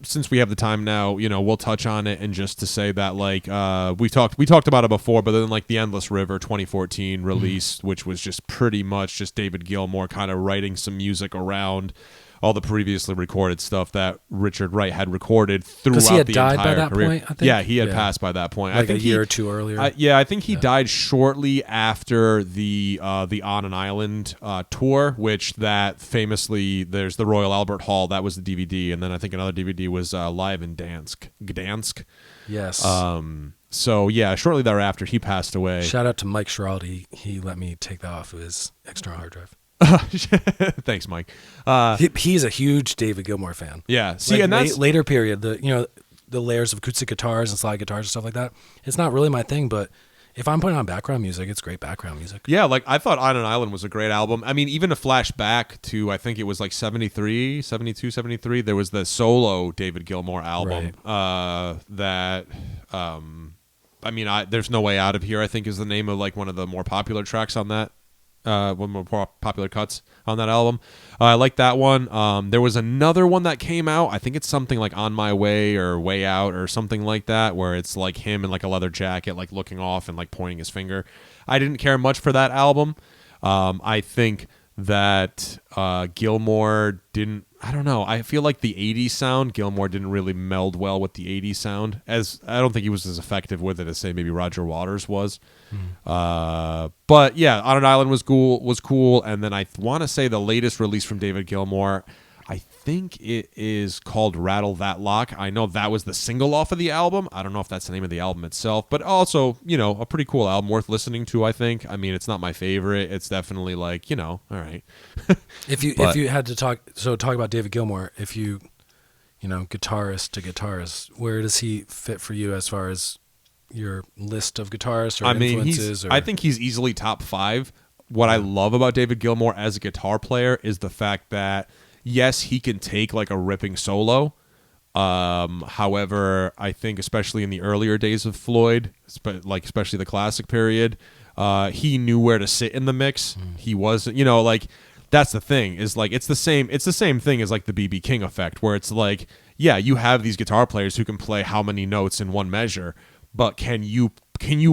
A: since we have the time now, we'll touch on it, and just to say that like we talked about it before, but then like the Endless River 2014 release, which was just pretty much just David Gilmour kind of writing some music around all the previously recorded stuff that Richard Wright had recorded throughout
C: he had
A: the
C: died
A: entire
C: by that
A: career.
C: point, I think?
A: Yeah, he had
C: Yeah.
A: passed by that point.
C: Like
A: I think
C: a year or two earlier.
A: I think he died shortly after the On an Island tour, which that famously, there's the Royal Albert Hall, that was the DVD, and then I think another DVD was Live in Gdansk.
C: Yes.
A: So yeah, shortly thereafter he passed away.
C: Shout out to Mike Sherald. He let me take that off of his external hard drive.
A: Thanks, Mike.
C: He's a huge David Gilmour fan.
A: Yeah, see,
C: Like
A: and that's
C: later period, the layers of acoustic guitars and slide guitars and stuff like that. It's not really my thing, but if I'm putting on background music, it's great background music.
A: yeah, like I thought On an Island was a great album. I mean, even to flash back to, I think it was like 73, 72, 73, there was the solo David Gilmour album that I mean, There's No Way Out of Here, I think, is the name of like one of the more popular tracks on that. One of the more popular cuts on that album. I like that one. There was another one that came out. I think it's something like On My Way or Way Out or something like that, where it's like him in like a leather jacket, like looking off and like pointing his finger. I didn't care much for that album. I think that Gilmour didn't. I don't know. I feel like the 80s sound, Gilmour didn't really meld well with the 80s sound. As I don't think he was as effective with it as, say, maybe Roger Waters was. But yeah, On an Island was cool. And then I want to say the latest release from David Gilmour, I think it is called Rattle That Lock. I know that was the single off of the album. I don't know if that's the name of the album itself, but also, a pretty cool album worth listening to, I think. I mean, it's not my favorite. It's definitely like, all right.
C: If you had to talk about David Gilmour, if you, guitarist to guitarist, where does he fit for you as far as your list of guitarists or influences?
A: I think he's easily top 5. What I love about David Gilmour as a guitar player is the fact that, yes, he can take like a ripping solo. However, I think especially in the earlier days of Floyd, especially the classic period, he knew where to sit in the mix. He wasn't, that's the thing, is like it's the same thing as like the B.B. King effect, where it's like, yeah, you have these guitar players who can play how many notes in one measure, but can you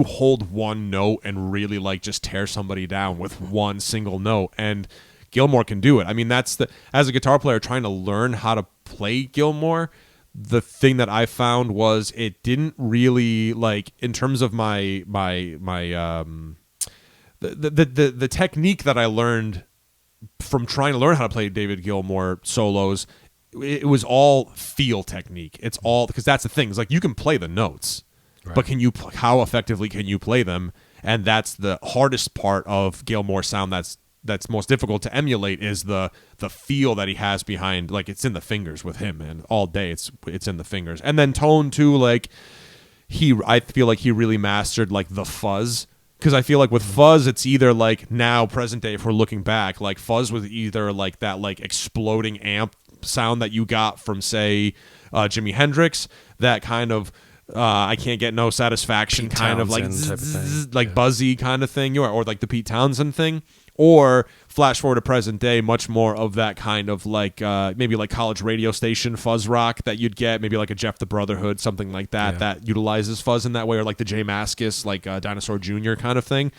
A: hold one note and really like just tear somebody down with one single note? And Gilmour can do it. I mean, as a guitar player trying to learn how to play Gilmour, the thing that I found was it didn't really, like, in terms of the technique that I learned from trying to learn how to play David Gilmour solos, it was all feel technique. It's all, because that's the thing. It's like you can play the notes, right, but how effectively can you play them? And that's the hardest part of Gilmour's sound. That's most difficult to emulate, is the feel that he has behind, like, it's in the fingers with him, man. All day it's in the fingers. And then tone too, like I feel like he really mastered like the fuzz, because I feel like with fuzz it's either like, now present day if we're looking back, like fuzz was either like that like exploding amp sound that you got from, say, Jimi Hendrix, that kind of I can't get no satisfaction
C: Pete
A: kind of like
C: Townsend type of thing.
A: like buzzy kind of thing, or like the Pete Townsend thing. Or flash forward to present day, much more of that kind of like maybe like college radio station fuzz rock that you'd get, maybe like a Jeff the Brotherhood, something like that, that utilizes fuzz in that way, or like the Jay Mascis, like Dinosaur Jr. kind of thing.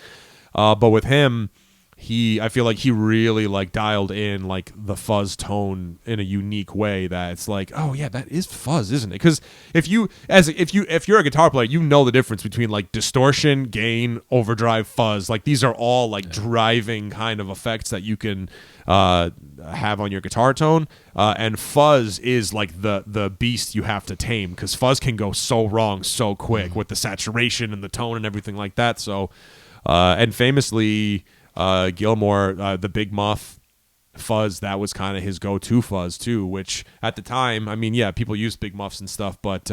A: But with him, I feel like he really like dialed in like the fuzz tone in a unique way that it's like, oh yeah, that is fuzz, isn't it? Because if you're a guitar player, you know the difference between like distortion, gain, overdrive, fuzz. Like these are all like driving kind of effects that you can have on your guitar tone, and fuzz is like the beast you have to tame, because fuzz can go so wrong so quick with the saturation and the tone and everything like that. So and famously, Gilmour, the Big Muff fuzz, that was kind of his go-to fuzz too, which at the time, I mean, yeah, people used Big Muffs and stuff, but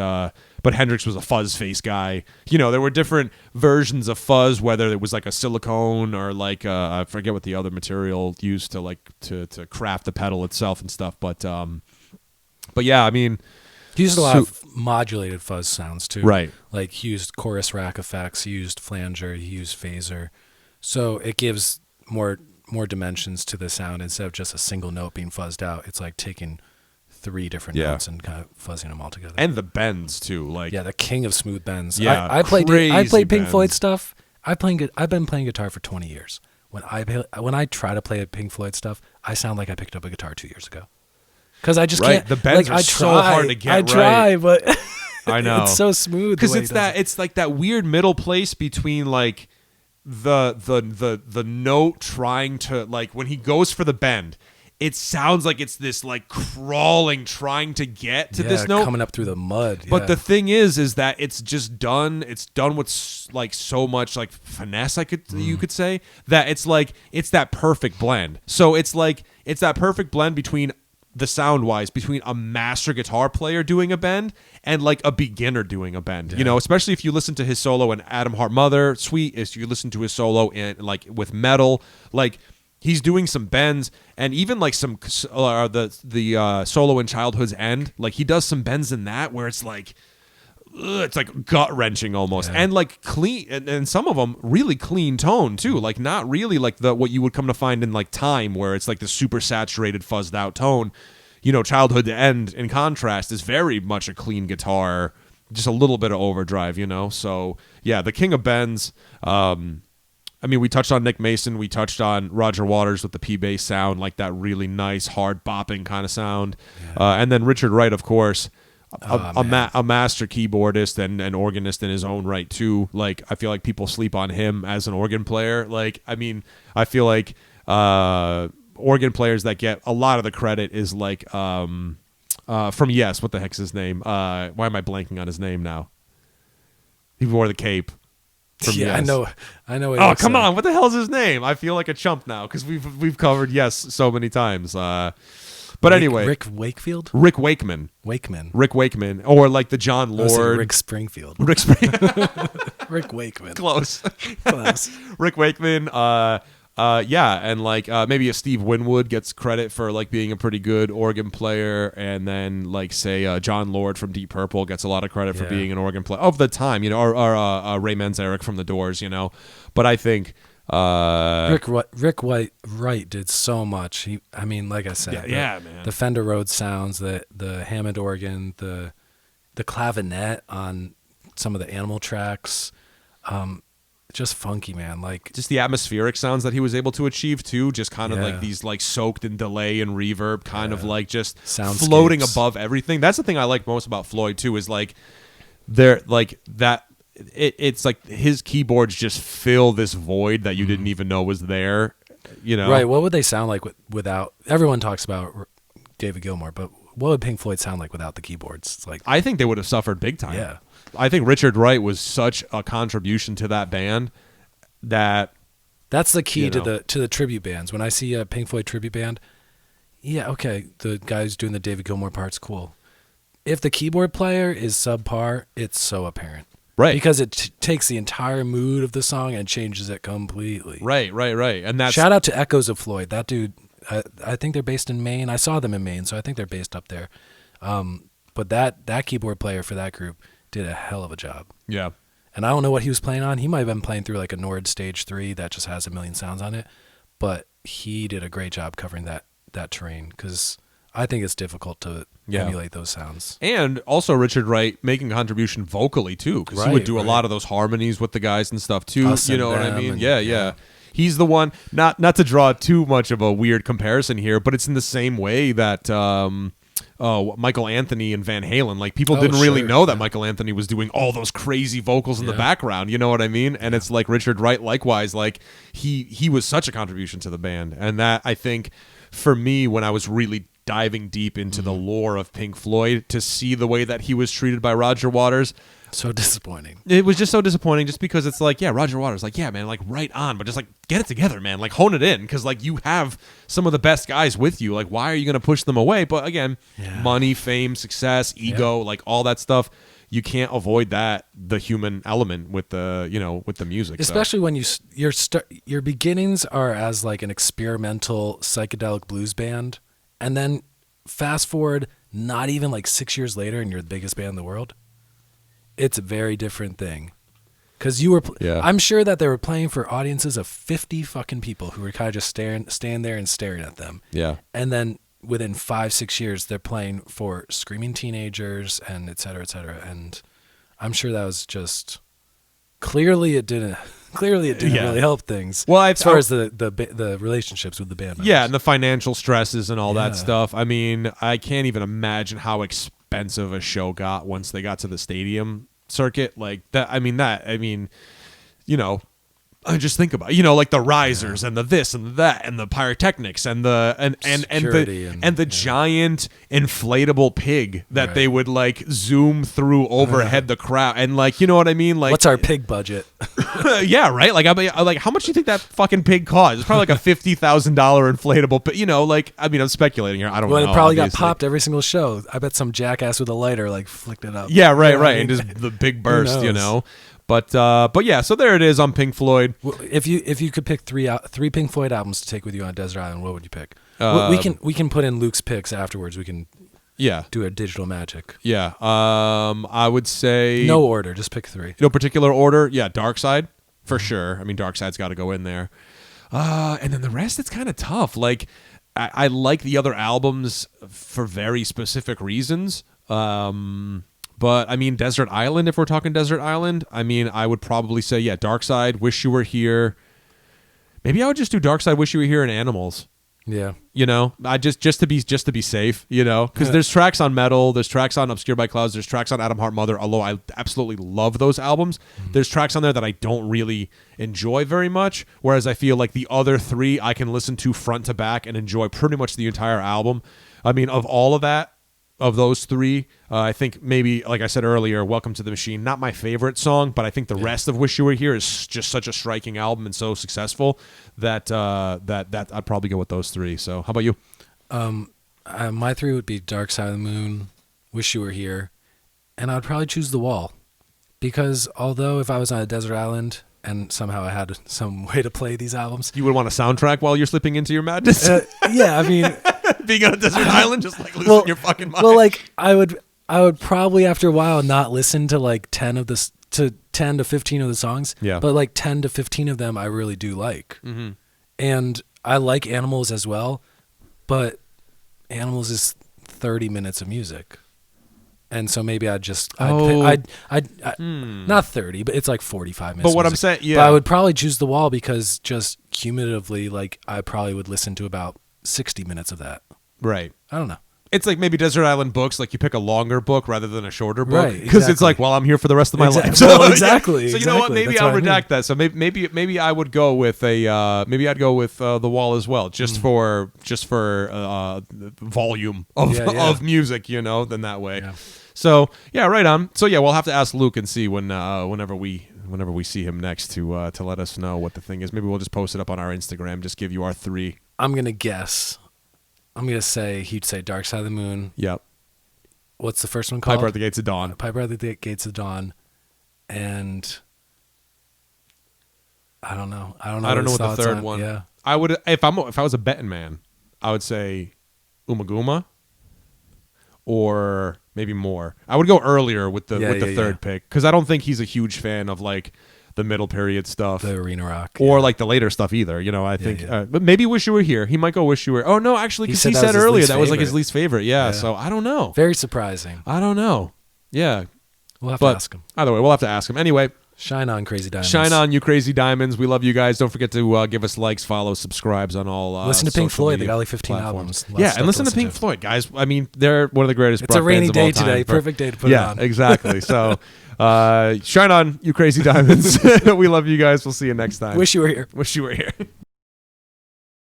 A: Hendrix was a fuzz face guy. You know, there were different versions of fuzz, whether it was like a silicone or like I forget what the other material used to like to craft the pedal itself and stuff, but yeah, I mean,
C: he used a lot of modulated fuzz sounds too,
A: right?
C: Like he used chorus rack effects, he used flanger, he used phaser. So it gives more dimensions to the sound instead of just a single note being fuzzed out. It's like taking 3 different notes and kind of fuzzing them all together.
A: And the bends too, like
C: the king of smooth bends.
A: Yeah,
C: I played Pink
A: bends.
C: Floyd stuff. I've been playing guitar for 20 years. When I try to play Pink Floyd stuff, I sound like I picked up a guitar 2 years ago. Because I just can't.
A: The bends are so hard to get right.
C: I try, but
A: I know
C: it's so smooth.
A: Because it's like that weird middle place between like the note trying to, like, when he goes for the bend, it sounds like it's this like crawling trying to get to this note
C: coming up through the mud.
A: But the thing is that it's done with like so much like finesse, you could say, that it's like it's that perfect blend. So it's that perfect blend between the sound wise between a master guitar player doing a bend and like a beginner doing a bend, you know, especially if you listen to his solo in Adam Hart Mother Sweet, if you listen to his solo in like with Metal, like he's doing some bends, and even like some the solo in Childhood's End, like he does some bends in that where it's like gut wrenching almost, and like clean, and some of them really clean tone too, like not really like what you would come to find in like Time, where it's like the super saturated fuzzed out tone. You know, Childhood to End in contrast is very much a clean guitar, just a little bit of overdrive, you know. So yeah, the king of bends. I mean, we touched on Nick Mason, we touched on Roger Waters with the P-bass sound, like that really nice hard bopping kind of sound, and then Richard Wright, of course. A master keyboardist and organist in his own right too. Like I feel like people sleep on him as an organ player. Like I mean, I feel like organ players that get a lot of the credit is like from Yes. What the heck's his name? Why am I blanking on his name now? He wore the cape. From Yes.
C: I know.
A: Oh come on! What the hell's his name? I feel like a chump now because we've covered Yes so many times. But anyway,
C: Rick Wakefield?
A: Rick Wakeman. Rick Wakeman. Or like the John Lord.
C: Rick Springfield. Rick Wakeman.
A: Close. Rick Wakeman. And like maybe a Steve Winwood gets credit for like being a pretty good organ player, and then like say John Lord from Deep Purple gets a lot of credit for being an organ player of the time, you know, or Ray Manzarek from the Doors, you know. But I think
C: Rick Wright did so much. I mean, like I said,
A: man.
C: The Fender Rhodes sounds, the Hammond organ, the clavinet on some of the Animal tracks, just funky, man. Like
A: just the atmospheric sounds that he was able to achieve too, just kind of like these like soaked in delay and reverb, kind of like just
C: soundscapes
A: floating above everything. That's the thing I like most about Floyd too, is like they're like that. It's like his keyboards just fill this void that you didn't even know was there, you know?
C: Right. What would they sound like without? Everyone talks about David Gilmour, but what would Pink Floyd sound like without the keyboards? It's like
A: I think they would have suffered big time.
C: Yeah.
A: I think Richard Wright was such a contribution to that band that's
C: the key to the tribute bands. When I see a Pink Floyd tribute band, the guy who's doing the David Gilmour part's cool. If the keyboard player is subpar, it's so apparent.
A: Right.
C: Because it takes the entire mood of the song and changes it completely.
A: Right. And that's
C: shout out to Echoes of Floyd. That dude, I think they're based in Maine. I saw them in Maine, so I think they're based up there. But that keyboard player for that group did a hell of a job.
A: Yeah.
C: And I don't know what he was playing on. He might have been playing through like a Nord Stage 3 that just has a million sounds on it. But he did a great job covering that terrain, because I think it's difficult to emulate those sounds.
A: And also Richard Wright making a contribution vocally too, because he would do a lot of those harmonies with the guys and stuff too.
C: Us
A: you know what I mean? Yeah. he's the one. Not to draw too much of a weird comparison here, but it's in the same way that Michael Anthony and Van Halen. Like people didn't really know that Michael Anthony was doing all those crazy vocals in the background. You know what I mean? And it's like Richard Wright, likewise. Like he was such a contribution to the band, and that I think for me when I was really diving deep into the lore of Pink Floyd, to see the way that he was treated by Roger Waters.
C: So disappointing.
A: It was just so disappointing just because it's like, yeah, Roger Waters, like, yeah, man, like right on, but just like get it together, man. Like hone it in because like you have some of the best guys with you. Like why are you going to push them away? But again, money, fame, success, ego, like all that stuff. You can't avoid that, the human element with the, with the music.
C: Especially when your beginnings are as like an experimental psychedelic blues band. And then fast forward, not even like 6 years later, and you're the biggest band in the world. It's a very different thing. Because I'm sure that they were playing for audiences of 50 fucking people who were kind of just standing there and staring at them.
A: Yeah.
C: And then within 5-6 years, they're playing for screaming teenagers and et cetera, et cetera. And I'm sure that was just clearly it didn't really help things.
A: Well,
C: as far as the relationships with the band members.
A: Yeah, and the financial stresses and all that stuff. I mean, I can't even imagine how expensive a show got once they got to the stadium circuit. Like that. I mean, I just think about like the risers and the this and the that and the pyrotechnics and the and the giant inflatable pig that they would like zoom through overhead the crowd and like you know what I mean, like
C: what's our pig budget?
A: Yeah, right. Like like how much do you think that fucking pig cost? It's probably like a $50,000 inflatable, but like I mean I'm speculating here. I don't know.
C: Well, it probably
A: obviously
C: got popped every single show. I bet some jackass with a lighter like flicked it up.
A: Yeah, right, and just the big burst, But yeah, so there it is on Pink Floyd.
C: If you could pick three Pink Floyd albums to take with you on a desert island, what would you pick? We can put in Luke's picks afterwards. We can do a digital magic.
A: Yeah, I would say
C: no order, just pick three.
A: No particular order. Yeah, Dark Side for sure. I mean, Dark Side's got to go in there. And then the rest, it's kind of tough. Like I like the other albums for very specific reasons. But I mean, Desert Island, if we're talking Desert Island, I mean, I would probably say, yeah, Dark Side, Wish You Were Here. Maybe I would just do Dark Side, Wish You Were Here, and Animals.
C: Yeah.
A: I just to be safe, because there's tracks on Metal, there's tracks on Obscured by Clouds, there's tracks on Atom Heart Mother, although I absolutely love those albums. There's tracks on there that I don't really enjoy very much, whereas I feel like the other three I can listen to front to back and enjoy pretty much the entire album. I mean, of all of that, of those three, I think maybe, like I said earlier, Welcome to the Machine, not my favorite song, but I think the rest of Wish You Were Here is just such a striking album and so successful that that I'd probably go with those three. So how about you?
C: My three would be Dark Side of the Moon, Wish You Were Here, and I'd probably choose The Wall. Because although if I was on a desert island and somehow I had some way to play these albums...
A: You would want a soundtrack while you're slipping into your madness?
C: Yeah, I mean...
A: Being on a desert island, just like losing your fucking mind.
C: Well, like I would probably after a while not listen to like 10 to 15 of the songs.
A: Yeah.
C: But like 10 to 15 of them I really do like. Mm-hmm. And I like Animals as well, but Animals is 30 minutes of music. And so maybe not 30, but it's like 45 minutes.
A: But what I'm saying,
C: But I would probably choose The Wall because just cumulatively, like I probably would listen to about 60 minutes of that.
A: Right.
C: I don't know.
A: It's like maybe Desert Island books, like you pick a longer book rather than a shorter book.
C: Right.
A: Because it's like, well, I'm here for the rest of my life.
C: So, exactly.
A: So you know what? Maybe I'll redact that. So maybe I would go with maybe I'd go with The Wall as well, just for volume of music, then that way. Yeah. So yeah, right on. So yeah, we'll have to ask Luke and see whenever we see him next to let us know what the thing is. Maybe we'll just post it up on our Instagram. Just give you our three.
C: I'm gonna guess. I'm gonna say he'd say Dark Side of the Moon.
A: Yep.
C: What's the first one called?
A: Piper at the Gates of Dawn.
C: Piper at the Gates of Dawn, and I don't know. I don't know what the third one. Yeah.
A: I would if I was a betting man, I would say Umaguma, or maybe more. I would go earlier with the third pick because I don't think he's a huge fan of like the middle period stuff,
C: the arena rock,
A: or like the later stuff either. I think, but maybe Wish You Were Here. He might go Wish You Were. Oh no, actually, because he said earlier that was like his least favorite. Yeah, so I don't know.
C: Very surprising.
A: I don't know. Yeah,
C: we'll have to ask him.
A: Either way, we'll have to ask him. Anyway,
C: Shine on, Crazy Diamonds.
A: Shine on, you crazy diamonds. We love you guys. Don't forget to give us likes, follow, subscribes on all
C: listen to Pink
A: social
C: Floyd. They
A: media
C: got like 15
A: platforms.
C: albums.
A: Yeah, and listen to Pink Floyd, guys. I mean, they're one of the greatest
C: It's a
A: rock
C: rainy
A: bands of all
C: day
A: time.
C: today. Perfect day to put it on.
A: Yeah, exactly. So shine on, you crazy diamonds. We love you guys. We'll see you next time.
C: Wish you were here.
A: Wish you were here.